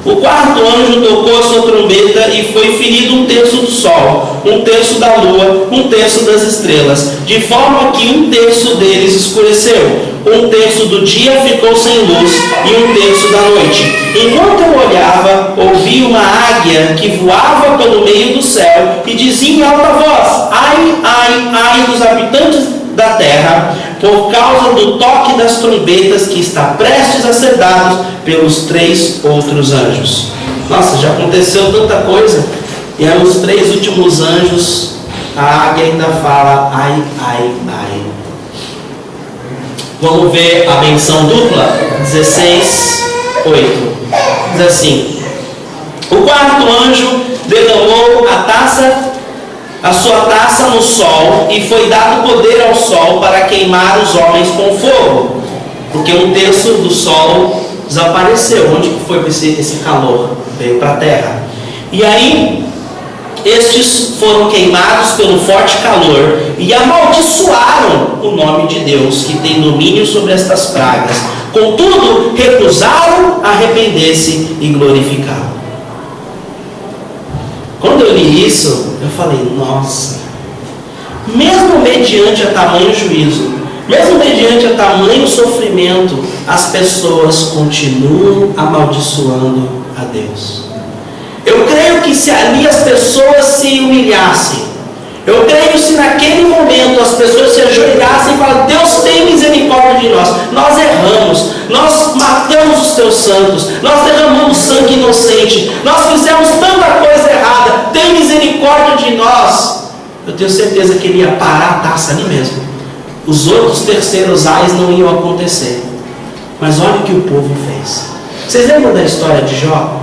S1: O quarto anjo tocou a sua trombeta e foi ferido um terço do sol, um terço da lua, um terço das estrelas, de forma que um terço deles escureceu. Um terço do dia ficou sem luz e um terço da noite. Enquanto eu olhava, ouvi uma águia que voava pelo meio do céu e dizia em alta voz: ai, ai, ai dos habitantes da terra, por causa do toque das trombetas que está prestes a ser dado pelos 3 outros anjos. Nossa, já aconteceu tanta coisa. E aí os 3 últimos anjos, a águia ainda fala: ai, ai, ai. Vamos ver a benção dupla? 16:8. Diz assim: o quarto anjo derramou a sua taça no sol, e foi dado poder ao sol para queimar os homens com fogo, porque um terço do sol desapareceu. Onde que foi esse calor? Veio para a terra. E aí estes foram queimados pelo forte calor e amaldiçoaram o nome de Deus, que tem domínio sobre estas pragas. Contudo, recusaram arrepender-se e glorificá-lo. Quando eu li isso, eu falei: nossa, mesmo mediante a tamanho juízo, mesmo mediante a tamanho sofrimento, as pessoas continuam amaldiçoando a Deus. Eu creio que se ali as pessoas se humilhassem, eu creio que se naquele momento as pessoas se ajoelhassem e falassem: Deus, tem misericórdia de nós, nós erramos, nós matamos os teus santos, nós derramamos sangue inocente, nós fizemos tanta coisa errada, tem misericórdia de nós. Eu tenho certeza que ele ia parar a taça ali mesmo. Os outros terceiros ais não iam acontecer. Mas olha o que o povo fez. Vocês lembram da história de Jó?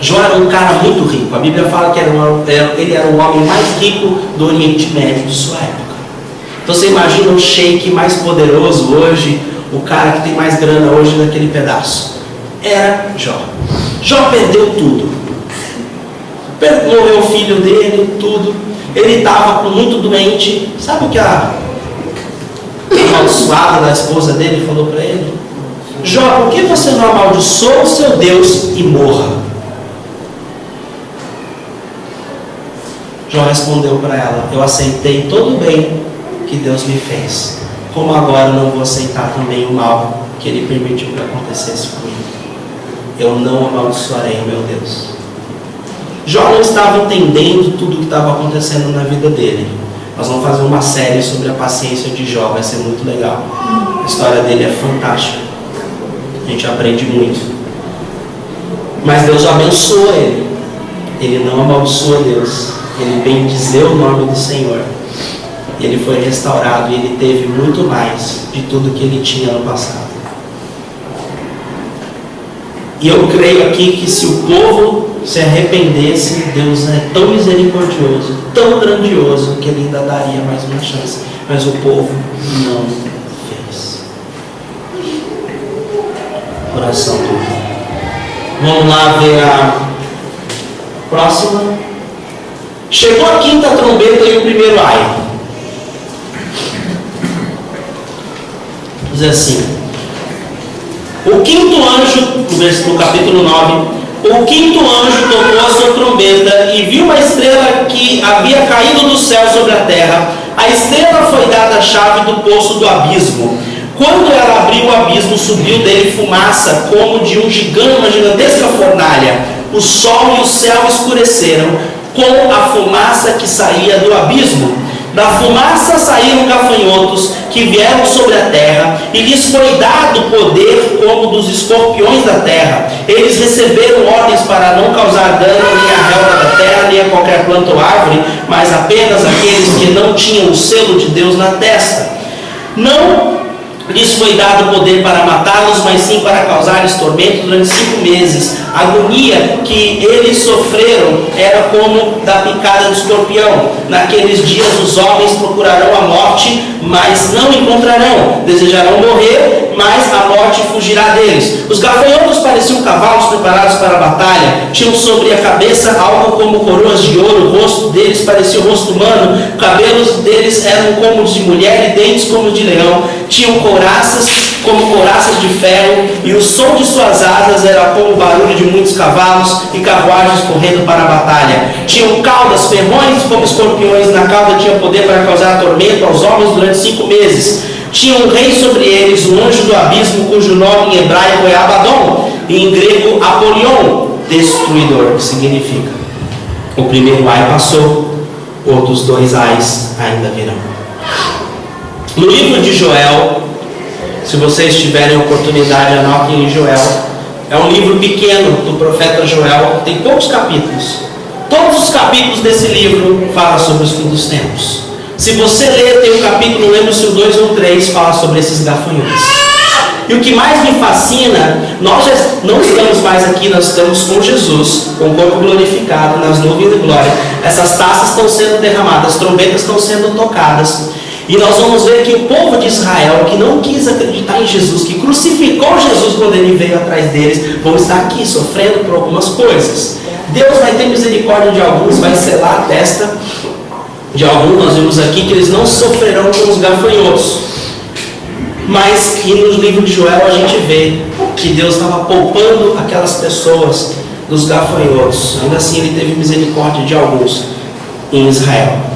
S1: Jó era um cara muito rico. A Bíblia fala que ele era o homem mais rico do Oriente Médio de sua época. Então você imagina o sheik mais poderoso hoje, o cara que tem mais grana hoje naquele pedaço. Era Jó. Jó perdeu tudo. Morreu o filho dele, tudo. Ele estava muito doente. Sabe o que a amaldiçoada da esposa dele falou para ele? Jó, por que você não amaldiçoa o seu Deus e morra? Jó respondeu para ela: eu aceitei todo o bem que Deus me fez, como agora não vou aceitar também o mal que Ele permitiu que acontecesse comigo. Eu não amaldiçoarei o meu Deus. Jó não estava entendendo tudo o que estava acontecendo na vida dele. Nós vamos fazer uma série sobre a paciência de Jó, vai ser muito legal. A história dele é fantástica, a gente aprende muito. Mas Deus abençoa ele. Ele não amaldiçoa Deus, ele bendizeu o nome do Senhor. Ele foi restaurado e ele teve muito mais de tudo que ele tinha no passado. E eu creio aqui que se o povo se arrependesse, Deus é tão misericordioso, tão grandioso, que Ele ainda daria mais uma chance. Mas o povo não fez. Oração dura. Vamos lá ver a próxima. Chegou a quinta trombeta e o primeiro ai. Diz assim: o quinto anjo, no capítulo 9, o quinto anjo tocou a sua trombeta e viu uma estrela que havia caído do céu sobre a terra. A estrela foi dada a chave do poço do abismo. Quando ela abriu o abismo, subiu dele fumaça como de uma gigantesca fornalha. O sol e o céu escureceram com a fumaça que saía do abismo. Da fumaça saíram gafanhotos que vieram sobre a terra, e lhes foi dado poder como dos escorpiões da terra. Eles receberam ordens para não causar dano nem à relva da terra, nem a qualquer planta ou árvore, mas apenas aqueles que não tinham o selo de Deus na testa. Não lhes foi dado poder para matá-los, mas sim para causar-lhes tormento durante 5 meses. A agonia que eles sofreram era como da picada do escorpião. Naqueles dias os homens procurarão a morte, mas não encontrarão. Desejarão morrer, mas a morte fugirá deles. Os gafanhotos pareciam cavalos preparados para a batalha. Tinham sobre a cabeça algo como coroas de ouro. O rosto deles parecia o rosto humano. Cabelos deles eram como os de mulher e dentes como os de leão. Tinham couraças como couraças de ferro, e o som de suas asas era como o barulho de muitos cavalos e carruagens correndo para a batalha. Tinham caudas, ferrões como escorpiões. Na cauda tinha poder para causar tormento aos homens durante 5 meses. Tinha um rei sobre eles, um anjo do abismo, cujo nome em hebraico é Abaddon, e em grego Apolion, destruidor, que significa: o primeiro ai passou, outros 2 ais ainda virão. No livro de Joel, se vocês tiverem oportunidade, anotem em Joel. É um livro pequeno do profeta Joel, tem poucos capítulos. Todos os capítulos desse livro falam sobre os fins dos tempos. Se você ler, tem um capítulo, não lembro se o 2 ou 3, fala sobre esses gafanhotos. E o que mais me fascina, nós já não estamos mais aqui, nós estamos com Jesus, com o corpo glorificado, nas nuvens de glória. Essas taças estão sendo derramadas, as trombetas estão sendo tocadas. E nós vamos ver que o povo de Israel, que não quis acreditar em Jesus, que crucificou Jesus quando ele veio atrás deles, vão estar aqui sofrendo por algumas coisas. Deus vai ter misericórdia de alguns, vai selar a testa de alguns. Nós vimos aqui que eles não sofrerão com os gafanhotos. Mas que no livro de Joel a gente vê que Deus estava poupando aquelas pessoas dos gafanhotos. Ainda assim ele teve misericórdia de alguns em Israel.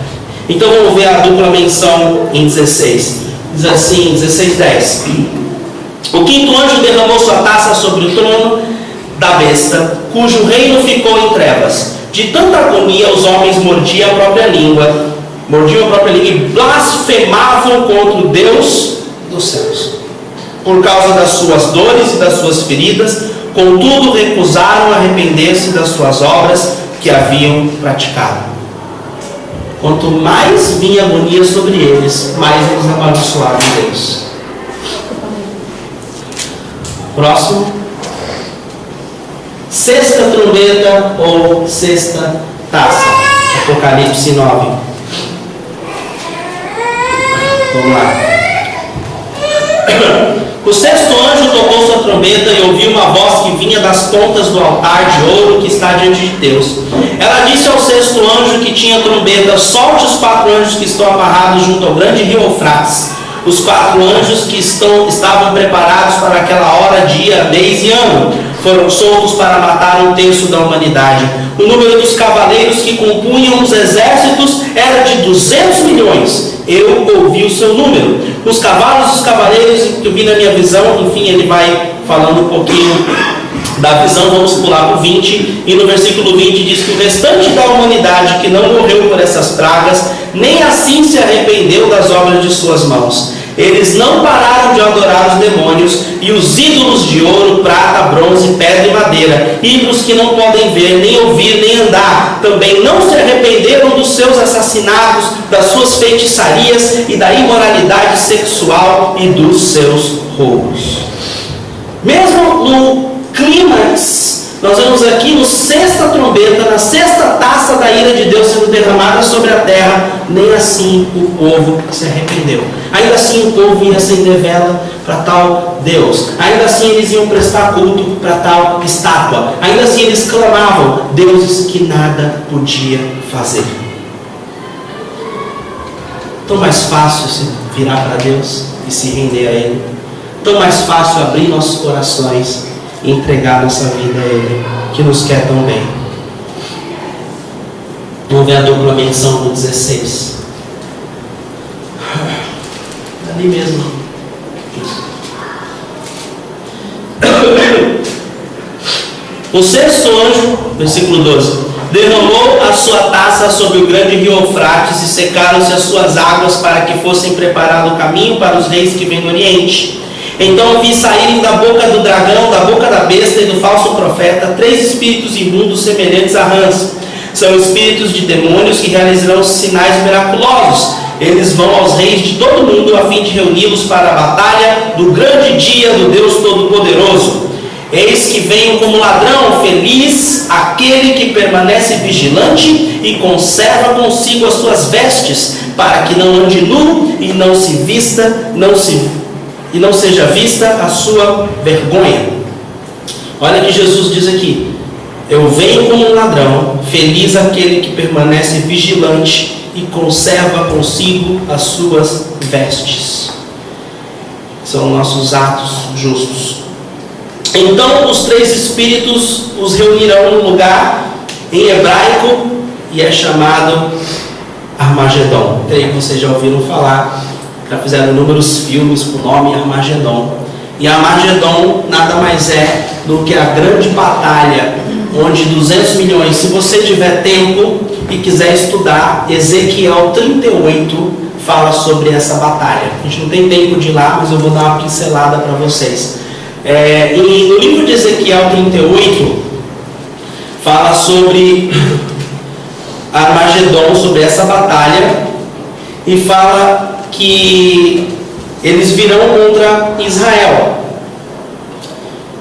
S1: Então vamos ver a dupla menção em 16. Diz assim, 16:10. O quinto anjo derramou sua taça sobre o trono da besta, cujo reino ficou em trevas. De tanta agonia os homens mordiam a própria língua e blasfemavam contra o Deus dos céus. Por causa das suas dores e das suas feridas, contudo recusaram arrepender-se das suas obras que haviam praticado. Quanto mais vinha agonia sobre eles, mais eles amaldiçoavam Deus. Próximo. Sexta trombeta ou sexta taça. Apocalipse 9. Vamos lá. O sexto anjo tocou sua trombeta e ouviu uma voz que vinha das pontas do altar de ouro que está diante de Deus. Ela disse ao sexto anjo que tinha trombeta: solte os 4 anjos que estão amarrados junto ao grande rio Eufrates. Os 4 anjos que estavam preparados para aquela hora, dia, mês e ano, foram soltos para matar 1/3 da humanidade. O número dos cavaleiros que compunham os exércitos era de 200 milhões. Eu ouvi o seu número. Os cavalos dos cavaleiros que eu vi na minha visão, enfim, ele vai falando um pouquinho da visão. Vamos pular para o 20, e no versículo 20 diz que o restante da humanidade que não morreu por essas pragas, nem assim se arrependeu das obras de suas mãos. Eles não pararam de adorar os demônios e os ídolos de ouro, prata, bronze, pedra e madeira, ídolos que não podem ver, nem ouvir, nem andar. Também não se arrependeram dos seus assassinatos, das suas feitiçarias e da imoralidade sexual e dos seus roubos. Mesmo no clímax, nós vemos aqui no sexta trombeta, na sexta taça da ira de Deus sendo derramada sobre a terra, nem assim o povo se arrependeu. Ainda assim o povo ia acender vela para tal Deus. Ainda assim eles iam prestar culto para tal estátua. Ainda assim eles clamavam deuses que nada podia fazer. Tão mais fácil se virar para Deus e se render a Ele. Tão mais fácil abrir nossos corações e entregar nossa vida a Ele, que nos quer tão bem. Vamos ver a dupla menção do 16. Ali mesmo. O sexto anjo, versículo 12, derramou a sua taça sobre o grande rio Eufrates e secaram-se as suas águas para que fossem preparado o caminho para os reis que vêm do Oriente. Então vi saírem da boca do dragão, da boca da besta e do falso profeta 3 espíritos imundos semelhantes a rãs. São espíritos de demônios que realizarão sinais miraculosos. Eles vão aos reis de todo mundo a fim de reuni-los para a batalha do grande dia do Deus Todo-Poderoso. Eis que venho como ladrão, feliz aquele que permanece vigilante e conserva consigo as suas vestes, para que não ande nu e não seja vista a sua vergonha. Olha que Jesus diz aqui: eu venho como um ladrão, feliz aquele que permanece vigilante e conserva consigo as suas vestes. São nossos atos justos. Então os 3 espíritos os reunirão num lugar em hebraico e é chamado Armagedon. Creio que vocês já ouviram falar, já fizeram inúmeros filmes com o nome Armagedon. E Armagedon nada mais é do que a grande batalha, onde 200 milhões, se você tiver tempo e quiser estudar, Ezequiel 38 fala sobre essa batalha. A gente não tem tempo de ir lá, mas eu vou dar uma pincelada para vocês. E no livro de Ezequiel 38 fala sobre Armagedon, sobre essa batalha, e fala que eles virão contra Israel.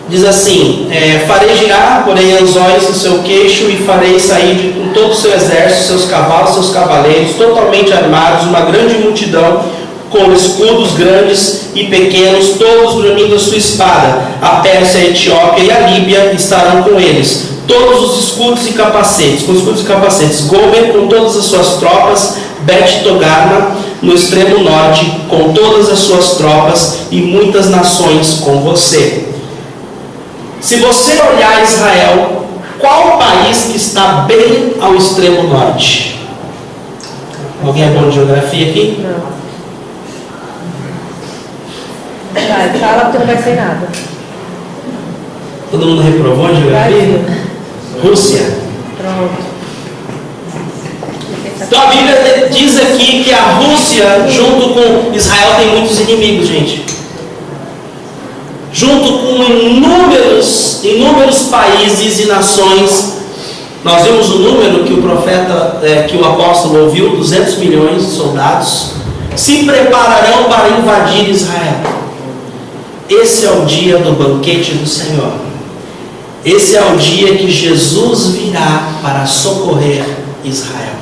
S1: Diz assim: farei girar, porém, anzóis no seu queixo, e farei sair com todo o seu exército, seus cavalos, seus cavaleiros, totalmente armados, uma grande multidão, com escudos grandes e pequenos, todos bramindo a sua espada. A Pérsia, a Etiópia e a Líbia estarão com eles, todos os escudos e capacetes, com escudos e capacetes. Gomer com todas as suas tropas, Bet Togarma no extremo norte com todas as suas tropas, e muitas nações com você. Se você olhar Israel, qual o país que está bem ao extremo norte? Alguém é bom de geografia aqui?
S3: Não. Fala porque não vai ser nada.
S1: Todo mundo reprovou em geografia? Rússia.
S3: Pronto.
S1: Então a Bíblia diz aqui que a Rússia, junto com Israel, tem muitos inimigos, gente. Junto com inúmeros países e nações. Nós vimos o número que o profeta, que o apóstolo ouviu: 200 milhões de soldados se prepararão para invadir Israel. Esse é o dia do banquete do Senhor. Esse é o dia que Jesus virá para socorrer Israel.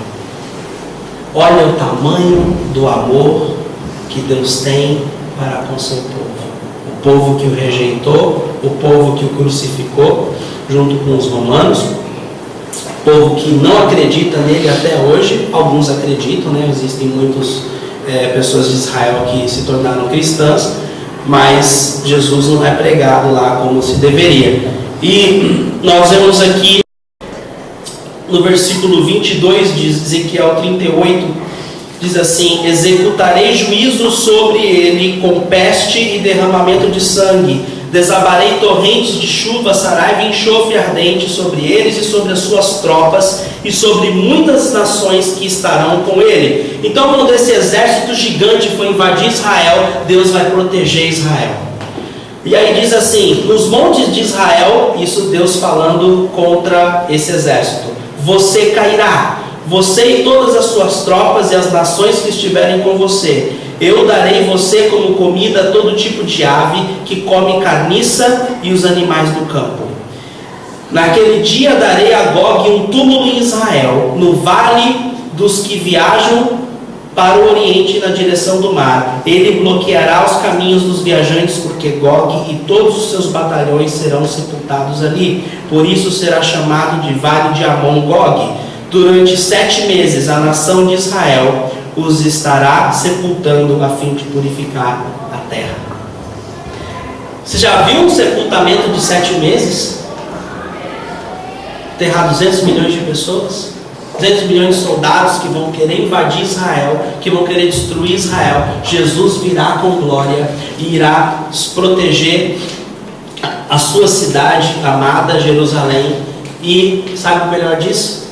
S1: Olha o tamanho do amor que Deus tem para com seu povo. O povo que o rejeitou, o povo que o crucificou, junto com os romanos, o povo que não acredita nele até hoje. Alguns acreditam, né? Existem muitas pessoas de Israel que se tornaram cristãs, mas Jesus não é pregado lá como se deveria. E nós vemos aqui no versículo 22 de Ezequiel 38, diz assim: executarei juízo sobre ele com peste e derramamento de sangue, desabarei torrentes de chuva, saraiva e enxofre ardente sobre eles e sobre as suas tropas e sobre muitas nações que estarão com ele. Então, quando esse exército gigante for invadir Israel, Deus vai proteger Israel. E aí diz assim: nos montes de Israel, isso Deus falando contra esse exército, você cairá, você e todas as suas tropas e as nações que estiverem com você. Eu darei você como comida a todo tipo de ave que come carniça e os animais do campo. Naquele dia darei a Gog um túmulo em Israel, no vale dos que viajam para o oriente na direção do mar. Ele bloqueará os caminhos dos viajantes, porque Gog e todos os seus batalhões serão sepultados ali. Por isso será chamado de Vale de Amon-Gog. Durante 7 meses a nação de Israel os estará sepultando a fim de purificar a terra. Você já viu um sepultamento de 7 meses? Enterrar 200 milhões de pessoas? 200 milhões de soldados que vão querer invadir Israel, que vão querer destruir Israel. Jesus virá com glória e irá proteger a sua cidade amada, Jerusalém. E sabe o melhor disso?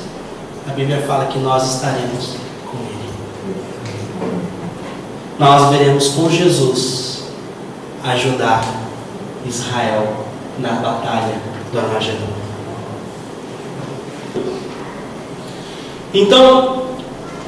S1: A Bíblia fala que nós estaremos com Ele. Nós veremos com Jesus ajudar Israel na batalha do Armagedon. Então,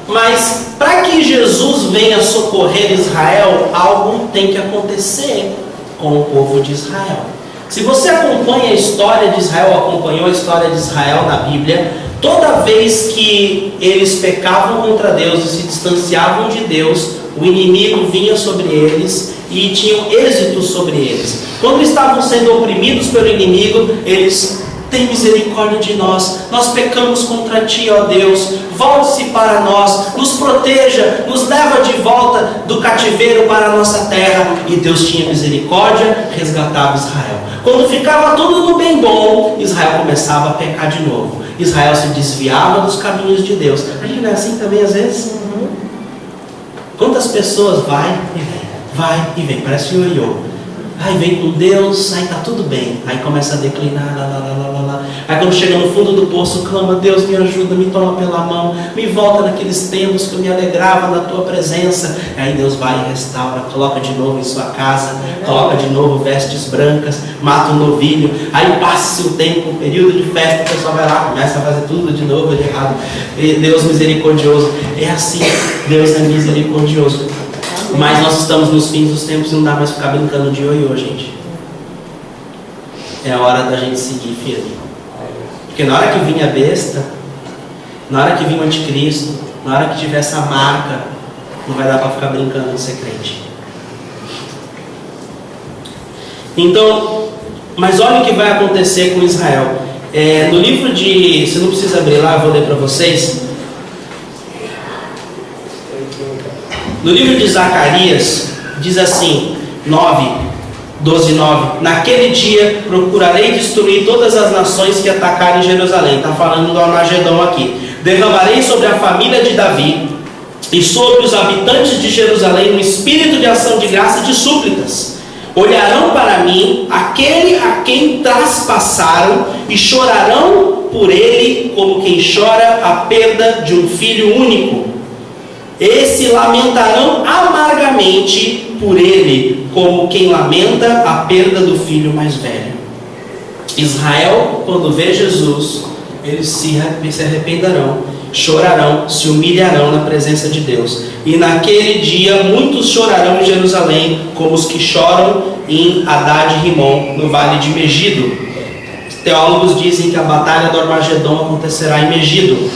S1: mas para que Jesus venha socorrer Israel, algo tem que acontecer com o povo de Israel. Se você acompanha a história de Israel, acompanhou a história de Israel na Bíblia, toda vez que eles pecavam contra Deus e se distanciavam de Deus, o inimigo vinha sobre eles e tinham êxito sobre eles. Quando estavam sendo oprimidos pelo inimigo, eles tem misericórdia de nós, nós pecamos contra Ti, ó Deus, volte-se para nós, nos proteja, nos leva de volta do cativeiro para a nossa terra. E Deus tinha misericórdia, resgatava Israel. Quando ficava tudo no bem bom, Israel começava a pecar de novo. Israel se desviava dos caminhos de Deus. A gente não é assim também às vezes? Quantas pessoas vai e vem, parece o ioiô. Aí vem com Deus, aí tá tudo bem. Aí começa a declinar, Aí quando chega no fundo do poço, clama: Deus, me ajuda, me toma pela mão, me volta naqueles tempos que eu me alegrava na Tua presença. Aí Deus vai e restaura, coloca de novo em sua casa, coloca de novo vestes brancas, mata um novilho. Aí passa-se o tempo, um período de festa, o pessoal vai lá, começa a fazer tudo de novo de errado. E Deus misericordioso. É assim, Deus é misericordioso. Mas nós estamos nos fins dos tempos e não dá mais ficar brincando de ioiô, gente. É a hora da gente seguir firme. Porque na hora que vinha a besta, na hora que vinha o anticristo, na hora que tiver essa marca, não vai dar para ficar brincando de ser crente. Então, mas olha o que vai acontecer com Israel. No livro de... Você não precisa abrir lá, eu vou ler para vocês. No livro de Zacarias, diz assim, 12:9: Naquele dia procurarei destruir todas as nações que atacarem Jerusalém. Está falando do Armagedon aqui. Derramarei sobre a família de Davi e sobre os habitantes de Jerusalém um espírito de ação de graça e de súplicas. Olharão para mim aquele a quem traspassaram e chorarão por ele como quem chora a perda de um filho único. Esse lamentarão amargamente por ele, como quem lamenta a perda do filho mais velho. Israel, quando vê Jesus, eles se arrependerão, chorarão, se humilharão na presença de Deus. E naquele dia muitos chorarão em Jerusalém, como os que choram em Hadad-Rimon, no vale de Megido. Teólogos dizem que a batalha do Armagedon acontecerá em Megido.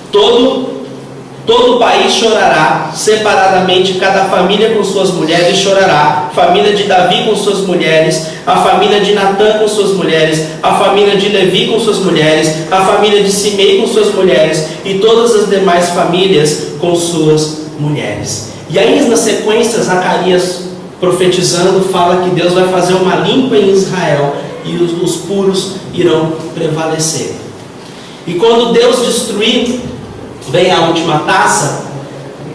S1: Todo o país chorará, separadamente, cada família com suas mulheres chorará. Família de Davi com suas mulheres, a família de Natã com suas mulheres, a família de Levi com suas mulheres, a família de Simei com suas mulheres, e todas as demais famílias com suas mulheres. E aí, na sequência, Zacarias, profetizando, fala que Deus vai fazer uma limpa em Israel, e os puros irão prevalecer. E quando Deus destruir, vem a última taça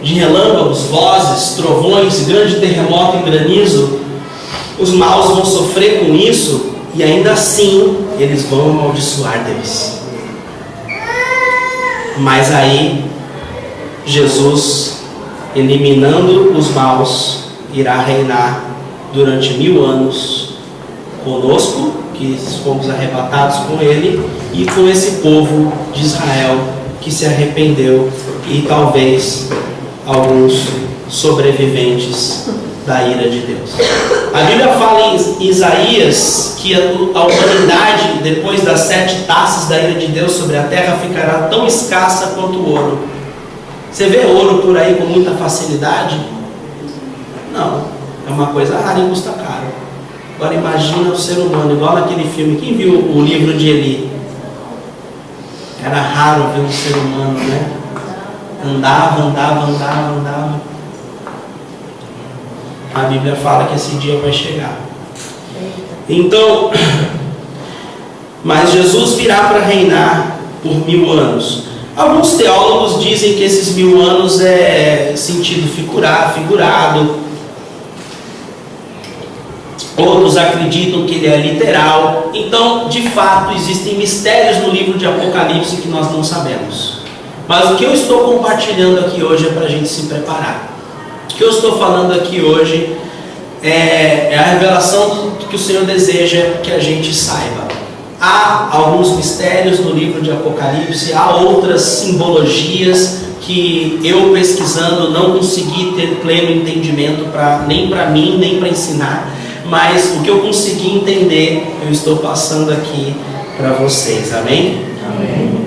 S1: de relâmpagos, vozes, trovões, grande terremoto e granizo. Os maus vão sofrer com isso e ainda assim eles vão amaldiçoar Deus. Mas aí Jesus, eliminando os maus, irá reinar durante 1000 anos conosco, que fomos arrebatados com ele, e com esse povo de Israel que se arrependeu, e talvez alguns sobreviventes da ira de Deus. A Bíblia fala em Isaías que a humanidade, depois das 7 taças da ira de Deus sobre a terra, ficará tão escassa quanto o ouro. Você vê ouro por aí com muita facilidade? Não, é uma coisa rara e custa caro. Agora imagina o ser humano, igual naquele filme. Quem viu o livro de Eli? Era raro ver um ser humano, né? Andava. A Bíblia fala que esse dia vai chegar. Então, mas Jesus virá para reinar por 1000 anos. Alguns teólogos dizem que esses 1000 anos é sentido figurado. Outros acreditam que ele é literal. Então, de fato, existem mistérios no livro de Apocalipse que nós não sabemos. Mas o que eu estou compartilhando aqui hoje é para a gente se preparar. O que eu estou falando aqui hoje é a revelação que o Senhor deseja que a gente saiba. Há alguns mistérios no livro de Apocalipse, há outras simbologias que eu, pesquisando, não consegui ter pleno entendimento nem para mim, nem para ensinar. Mas o que eu consegui entender, eu estou passando aqui para vocês, amém? Amém.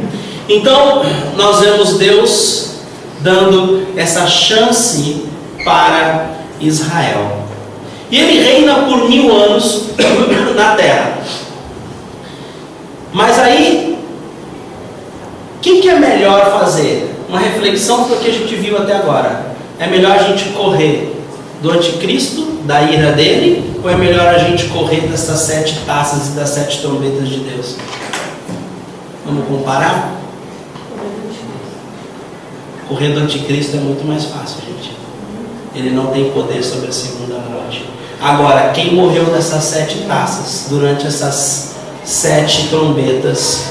S1: Então, nós vemos Deus dando essa chance para Israel. E ele reina por 1000 anos na terra. Mas aí, o que é melhor fazer? Uma reflexão do que a gente viu até agora. É melhor a gente correr do anticristo, da ira dele, ou é melhor a gente correr dessas 7 taças e das 7 trombetas de Deus? Vamos comparar? Correr do anticristo é muito mais fácil, gente. Ele não tem poder sobre a segunda morte. Agora, quem morreu nessas 7 taças, durante essas 7 trombetas,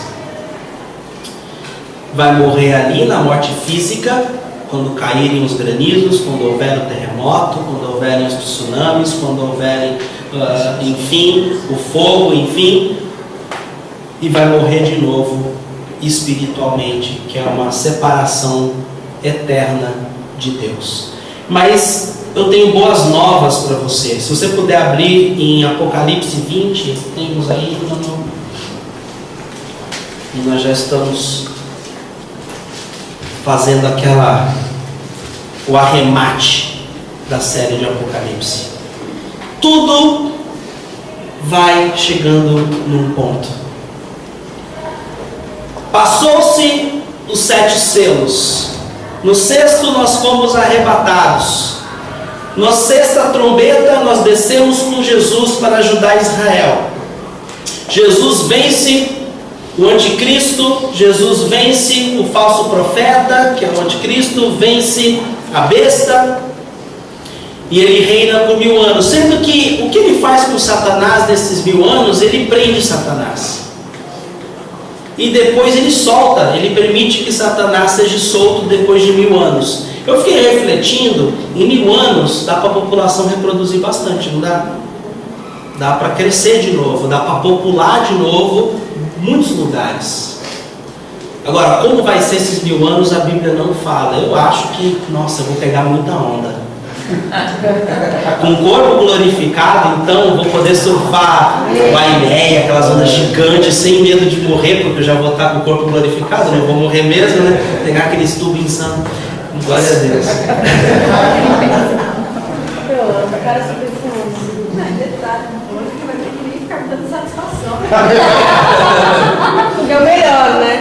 S1: vai morrer ali na morte física, quando caírem os granidos, quando houver o terremoto, quando houverem os tsunamis, quando houverem, enfim, o fogo, enfim, e vai morrer de novo espiritualmente, que é uma separação eterna de Deus. Mas eu tenho boas novas para você. Se você puder abrir em Apocalipse 20, temos aí, e nós já estamos fazendo o arremate da série de Apocalipse. Tudo vai chegando num ponto. Passou-se os 7 selos. No 6º nós fomos arrebatados. Na 6ª trombeta nós descemos com Jesus para ajudar Israel. Jesus vence o anticristo, Jesus vence o falso profeta, que é o anticristo, vence a besta, e ele reina por 1000 anos. Sendo que o que ele faz com Satanás nesses 1000 anos? Ele prende Satanás. E depois ele solta, ele permite que Satanás seja solto depois de 1000 anos. Eu fiquei refletindo, em 1000 anos dá para a população reproduzir bastante, não dá? Dá para crescer de novo, dá para popular de novo muitos lugares. Agora, como vai ser esses 1000 anos, a Bíblia não fala. Eu acho que, nossa, eu vou pegar muita onda. Com o corpo glorificado, então, vou poder surfar Guainéia, aquelas ondas gigantes, sem medo de morrer, porque eu já vou estar com o corpo glorificado, não vou morrer mesmo, né? Pegar aqueles tubos insano. Glória a Deus.
S3: Eu amo, cara, super famoso.
S2: Não, é detalhe, que vai ter que ficar dando satisfação.
S3: É o melhor, né?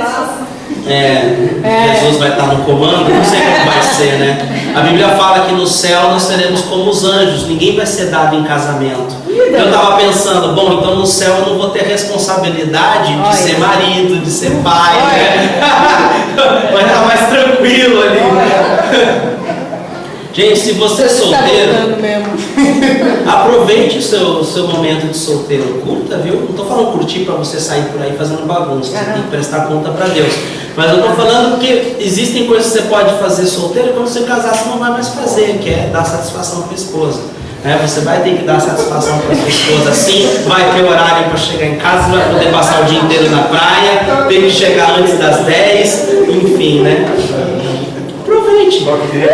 S1: Jesus vai estar no comando, não sei como vai ser, né? A Bíblia fala que no céu nós seremos como os anjos, ninguém vai ser dado em casamento. Eu estava pensando, bom, então no céu eu não vou ter responsabilidade de ser marido, de ser pai, né? Vai estar mais tranquilo ali. Gente, se você é solteiro, aproveite o seu momento de solteiro. Curta, viu? Não estou falando curtir para você sair por aí fazendo bagunça. Você tem que prestar conta para Deus. Mas eu estou falando que existem coisas que você pode fazer solteiro, quando você casar você não vai mais fazer, que é dar satisfação para a esposa. Você vai ter que dar satisfação para a sua esposa assim, vai ter horário para chegar em casa, vai poder passar o dia inteiro na praia, tem que chegar antes das 10, enfim, né? Aproveite. Não pode recolher.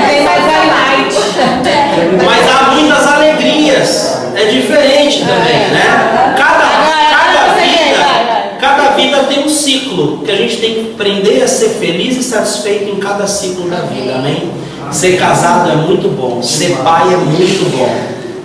S3: Tem mais highlight.
S1: Mas há muitas alegrias. É diferente também, né? Cada vida tem um ciclo que a gente tem que aprender a ser feliz e satisfeito em cada ciclo da vida, amém? Ser casado é muito bom, ser pai é muito bom.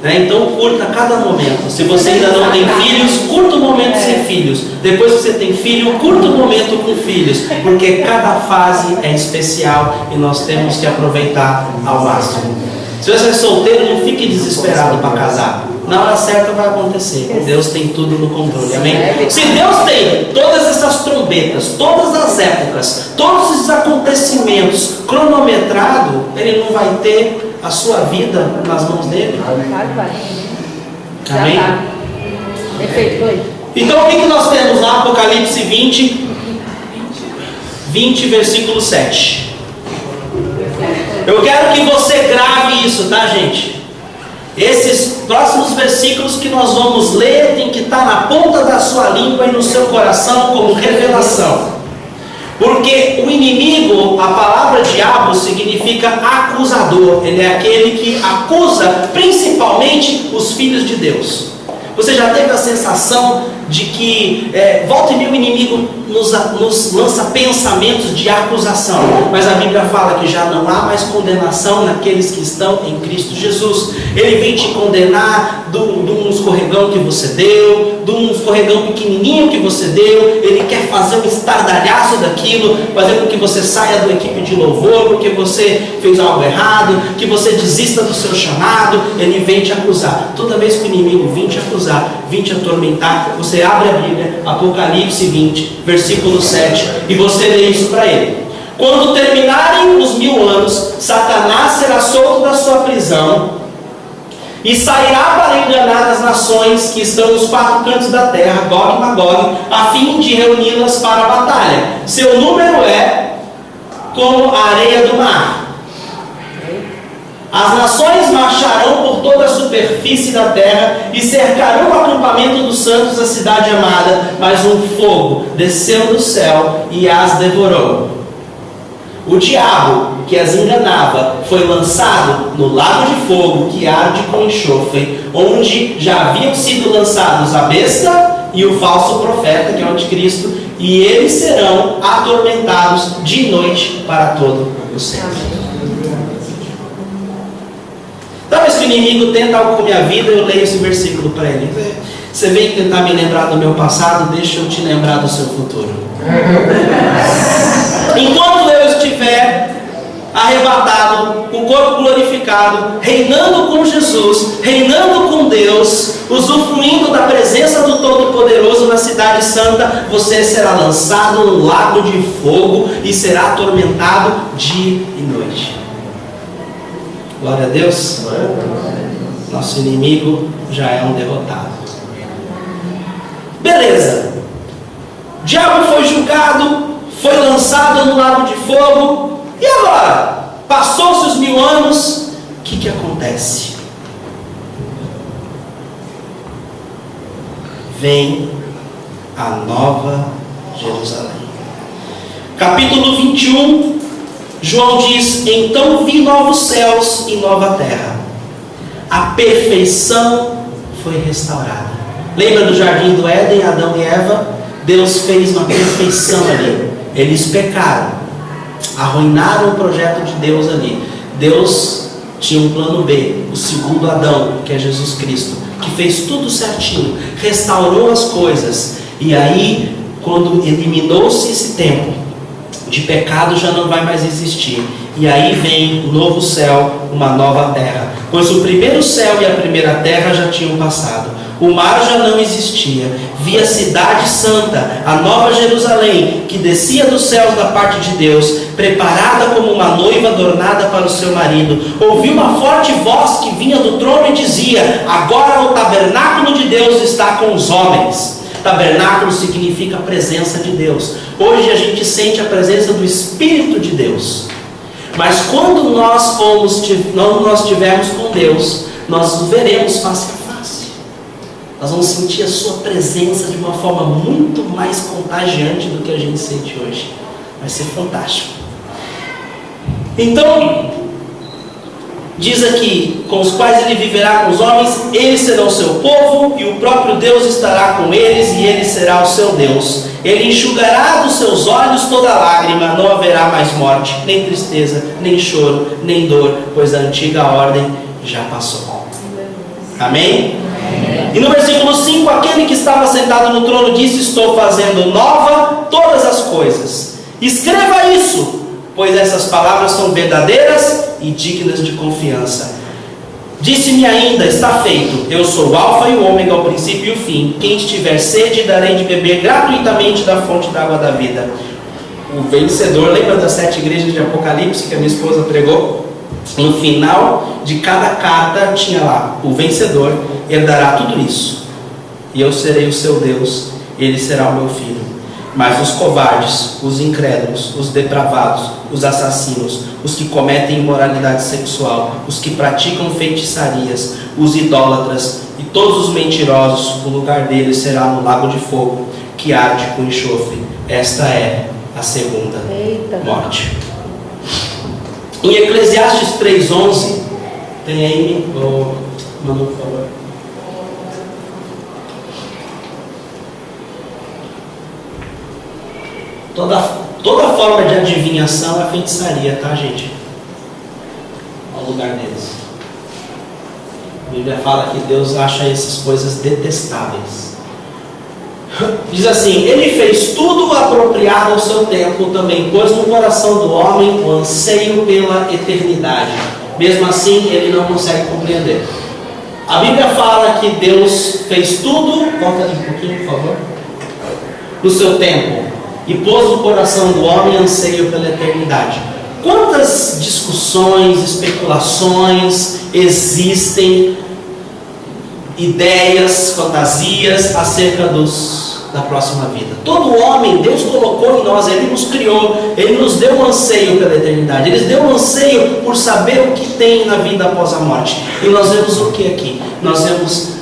S1: Então curta cada momento. Se você ainda não tem filhos, curta o momento sem filhos. Depois que você tem filho, curta o momento com filhos, porque cada fase é especial e nós temos que aproveitar ao máximo. Se você é solteiro, não fique desesperado para casar. Na hora certa vai acontecer. Deus tem tudo no controle, amém? Se Deus tem todas essas trombetas, todas as épocas, todos esses acontecimentos cronometrados, Ele não vai ter a sua vida nas mãos dele?
S3: Vai.
S1: Amém?
S3: Perfeito, foi.
S1: Então o que nós temos lá? Apocalipse 20, versículo 7. Eu quero que você grave isso, tá, gente? Esses próximos versículos que nós vamos ler tem que estar na ponta da sua língua e no seu coração como revelação. Porque o inimigo, a palavra diabo significa acusador. Ele é aquele que acusa principalmente os filhos de Deus. Você já teve a sensação de que volta e meia o inimigo nos lança pensamentos de acusação, mas a Bíblia fala que já não há mais condenação naqueles que estão em Cristo Jesus. Ele vem te condenar de um escorregão que você deu, de um escorregão pequenininho que você deu. Ele quer fazer um estardalhaço daquilo, fazer com que você saia da equipe de louvor, porque você fez algo errado, que você desista do seu chamado. Ele vem te acusar. Toda vez que o inimigo vem te acusar, vem te atormentar, você abre a Bíblia, Apocalipse 20, versículo 7, e você lê isso para ele. Quando terminarem os 1000 anos, Satanás será solto da sua prisão e sairá para enganar as nações que estão nos 4 cantos da terra, Gog e Magog, a fim de reuni-las para a batalha. Seu número é como a areia do mar. As nações marcharão por toda a superfície da terra e cercarão o acampamento dos santos, a cidade amada, mas um fogo desceu do céu e as devorou. O diabo que as enganava foi lançado no lago de fogo que arde com enxofre, onde já haviam sido lançados a besta e o falso profeta, que é o anticristo, e eles serão atormentados de noite para todo o sempre. Toda vez que o inimigo tenta algo com a minha vida, eu leio esse versículo para ele. Você vem tentar me lembrar do meu passado, deixa eu te lembrar do seu futuro. Enquanto eu estiver arrebatado, com o corpo glorificado, reinando com Jesus, reinando com Deus, usufruindo da presença do Todo-Poderoso na cidade santa, você será lançado no lago de fogo e será atormentado dia e noite. Glória a Deus. Nosso inimigo já é um derrotado. Beleza. O diabo foi julgado, foi lançado no lago de fogo. E agora? Passou-se os 1000 anos. O que acontece? Vem a nova Jerusalém. Capítulo 21. João diz: então vi novos céus e nova terra. A perfeição foi restaurada. Lembra do jardim do Éden, Adão e Eva? Deus fez uma perfeição ali. Eles pecaram, arruinaram o projeto de Deus ali. Deus tinha um plano B, o segundo Adão, que é Jesus Cristo, que fez tudo certinho, restaurou as coisas. E aí, quando eliminou-se esse tempo de pecado, já não vai mais existir. E aí vem um novo céu, uma nova terra. Pois o primeiro céu e a primeira terra já tinham passado. O mar já não existia. Vi a cidade santa, a nova Jerusalém, que descia dos céus da parte de Deus, preparada como uma noiva adornada para o seu marido. Ouvi uma forte voz que vinha do trono e dizia: agora o tabernáculo de Deus está com os homens. Tabernáculo significa a presença de Deus. Hoje a gente sente a presença do Espírito de Deus. Mas quando nós estivermos com Deus, nós o veremos face a face. Nós vamos sentir a sua presença de uma forma muito mais contagiante do que a gente sente hoje. Vai ser fantástico. Então, diz aqui: com os quais ele viverá com os homens, eles serão seu povo, e o próprio Deus estará com eles, e ele será o seu Deus. Ele enxugará dos seus olhos toda lágrima, não haverá mais morte, nem tristeza, nem choro, nem dor, pois a antiga ordem já passou. Amém? E no versículo 5, aquele que estava sentado no trono disse: estou fazendo nova todas as coisas. Escreva isso, pois essas palavras são verdadeiras e dignas de confiança. Disse-me ainda: está feito. Eu sou o Alfa e o Ômega, o princípio e o fim. Quem estiver sede, darei de beber gratuitamente da fonte da água da vida. O vencedor, lembra das 7 igrejas de Apocalipse que a minha esposa pregou? No final de cada carta tinha lá: o vencedor herdará tudo isso, e eu serei o seu Deus, ele será o meu filho. Mas os covardes, os incrédulos, os depravados, os assassinos, os que cometem imoralidade sexual, os que praticam feitiçarias, os idólatras e todos os mentirosos, o lugar deles será no lago de fogo, que arde com enxofre. Esta é a segunda morte. Em Eclesiastes 3:11, tem aí, Manu, por favor. Toda forma de adivinhação é feitiçaria, tá, gente? Ao lugar deles. A Bíblia fala que Deus acha essas coisas detestáveis. Diz assim: ele fez tudo apropriado ao seu tempo, também pôs no coração do homem o anseio pela eternidade. Mesmo assim, ele não consegue compreender. A Bíblia fala que Deus fez tudo, volta ali um pouquinho, por favor, no seu tempo, e pôs no coração do homem anseio pela eternidade. Quantas discussões, especulações existem, ideias, fantasias acerca da próxima vida? Todo homem, Deus colocou em nós, Ele nos criou, Ele nos deu um anseio pela eternidade, Ele nos deu um anseio por saber o que tem na vida após a morte. E nós vemos o que aqui? Nós vemos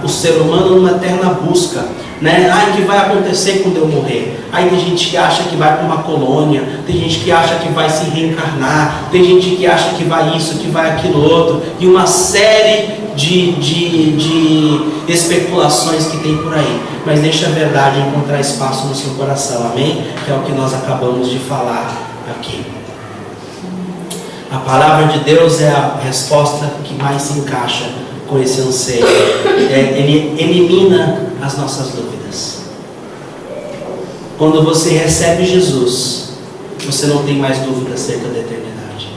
S1: o ser humano numa eterna busca, né? O que vai acontecer quando eu morrer? Aí tem gente que acha que vai para uma colônia, tem gente que acha que vai se reencarnar, tem gente que acha que vai isso, que vai aquilo outro, e uma série de especulações que tem por aí. Mas deixa a verdade encontrar espaço no seu coração, amém? Que é o que nós acabamos de falar aqui. A palavra de Deus é a resposta que mais se encaixa com esse anseio. Ele elimina as nossas dúvidas. Quando você recebe Jesus, você não tem mais dúvida acerca da eternidade.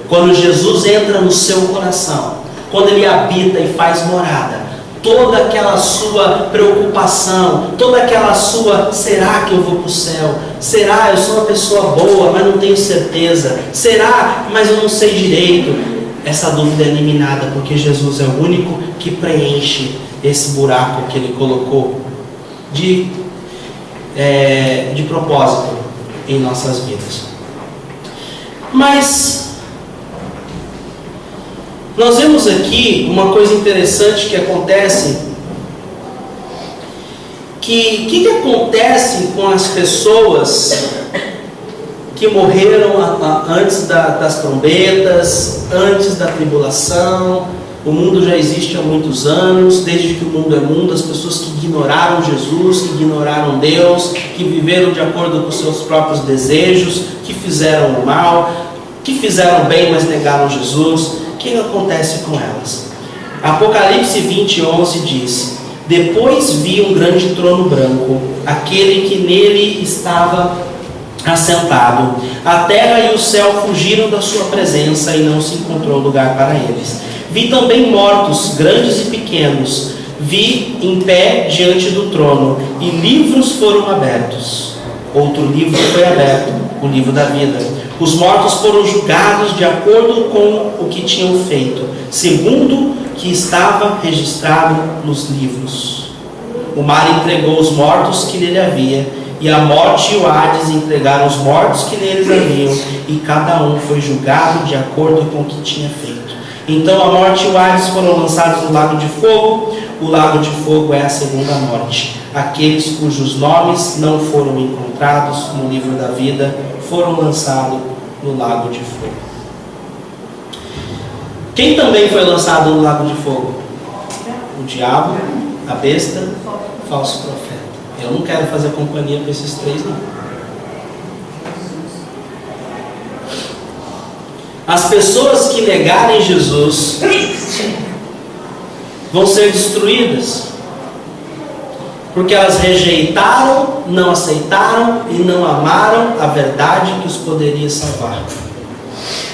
S1: Quando Jesus entra no seu coração, quando Ele habita e faz morada, toda aquela sua preocupação, toda aquela sua, será que eu vou para o céu? Será? Eu sou uma pessoa boa, mas não tenho certeza. Será? Mas eu não sei direito. Essa dúvida é eliminada, porque Jesus é o único que preenche esse buraco que Ele colocou de propósito em nossas vidas. Mas nós vemos aqui uma coisa interessante que acontece. Que acontece com as pessoas que morreram antes das trombetas, antes da tribulação? O mundo já existe há muitos anos, desde que o mundo é mundo, as pessoas que ignoraram Jesus, que ignoraram Deus, que viveram de acordo com seus próprios desejos, que fizeram o mal, que fizeram bem, mas negaram Jesus. O que acontece com elas? Apocalipse 20:11 diz: depois vi um grande trono branco, aquele que nele estava assentado. A terra e o céu fugiram da sua presença e não se encontrou lugar para eles. Vi também mortos, grandes e pequenos, vi em pé diante do trono, e livros foram abertos. Outro livro foi aberto, o livro da vida. Os mortos foram julgados de acordo com o que tinham feito, segundo que estava registrado nos livros. O mar entregou os mortos que nele havia, e a morte e o Hades entregaram os mortos que neles haviam, e cada um foi julgado de acordo com o que tinha feito. Então a morte e o Hades foram lançados no lago de fogo. O lago de fogo é a segunda morte. Aqueles cujos nomes não foram encontrados no livro da vida foram lançados no lago de fogo. Quem também foi lançado no lago de fogo? O diabo, a besta, o falso profeta. Eu não quero fazer companhia para esses três, não. As pessoas que negarem Jesus vão ser destruídas, porque elas rejeitaram, não aceitaram e não amaram a verdade que os poderia salvar.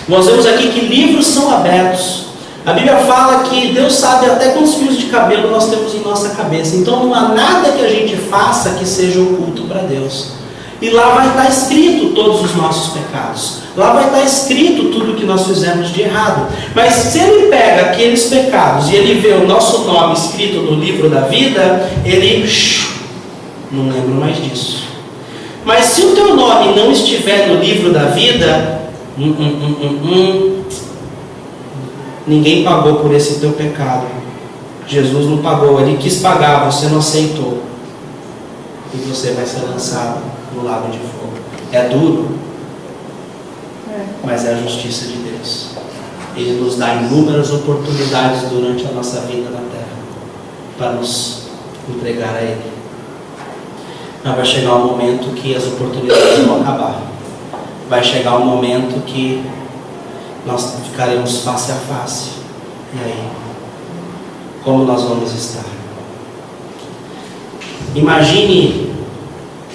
S1: Nós vemos aqui que livros são abertos. A Bíblia fala que Deus sabe até quantos fios de cabelo nós temos em nossa cabeça. Então não há nada que a gente faça que seja oculto para Deus. E lá vai estar escrito todos os nossos pecados. Lá vai estar escrito tudo que nós fizemos de errado. Mas se Ele pega aqueles pecados e Ele vê o nosso nome escrito no livro da vida, Ele não lembra mais disso. Mas se o teu nome não estiver no livro da vida, ninguém pagou por esse teu pecado. Jesus não pagou, Ele quis pagar, você não aceitou. E você vai ser lançado no lago de fogo. É duro, mas é a justiça de Deus. Ele nos dá inúmeras oportunidades durante a nossa vida na terra para nos entregar a Ele. Mas vai chegar um momento que as oportunidades vão acabar. Vai chegar um momento que nós ficaremos face a face. E aí? Como nós vamos estar? Imagine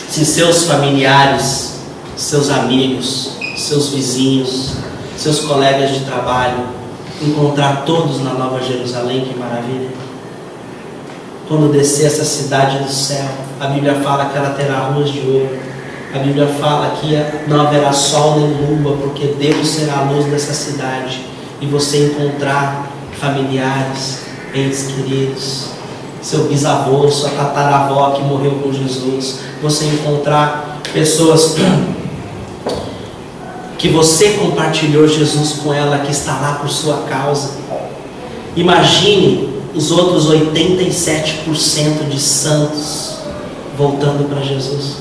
S1: se seus familiares, seus amigos, seus vizinhos, seus colegas de trabalho, encontrar todos na Nova Jerusalém, que maravilha. Quando descer essa cidade do céu, a Bíblia fala que ela terá ruas de ouro. A Bíblia fala que não haverá sol nem lua, porque Deus será a luz dessa cidade. E você encontrar familiares, entes queridos, seu bisavô, sua tataravó que morreu com Jesus. Você encontrar pessoas que você compartilhou Jesus com ela, que está lá por sua causa. Imagine os outros 87% de santos voltando para Jesus.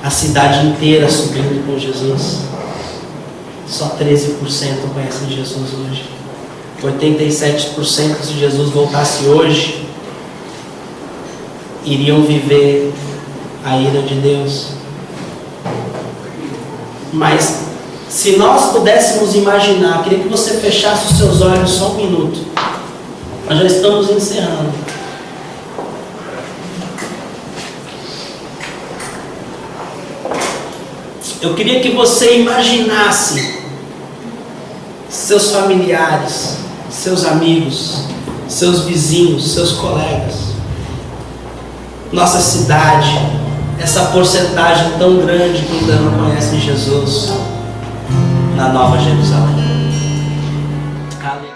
S1: A cidade inteira subindo com Jesus. Só 13% conhecem Jesus hoje. 87% se Jesus voltasse hoje, iriam viver a ira de Deus. Mas se nós pudéssemos imaginar, eu queria que você fechasse os seus olhos só um minuto. Nós já estamos encerrando. Eu queria que você imaginasse seus familiares, seus amigos, seus vizinhos, seus colegas, nossa cidade, essa porcentagem tão grande que ainda não conhece Jesus na Nova Jerusalém. Aleluia.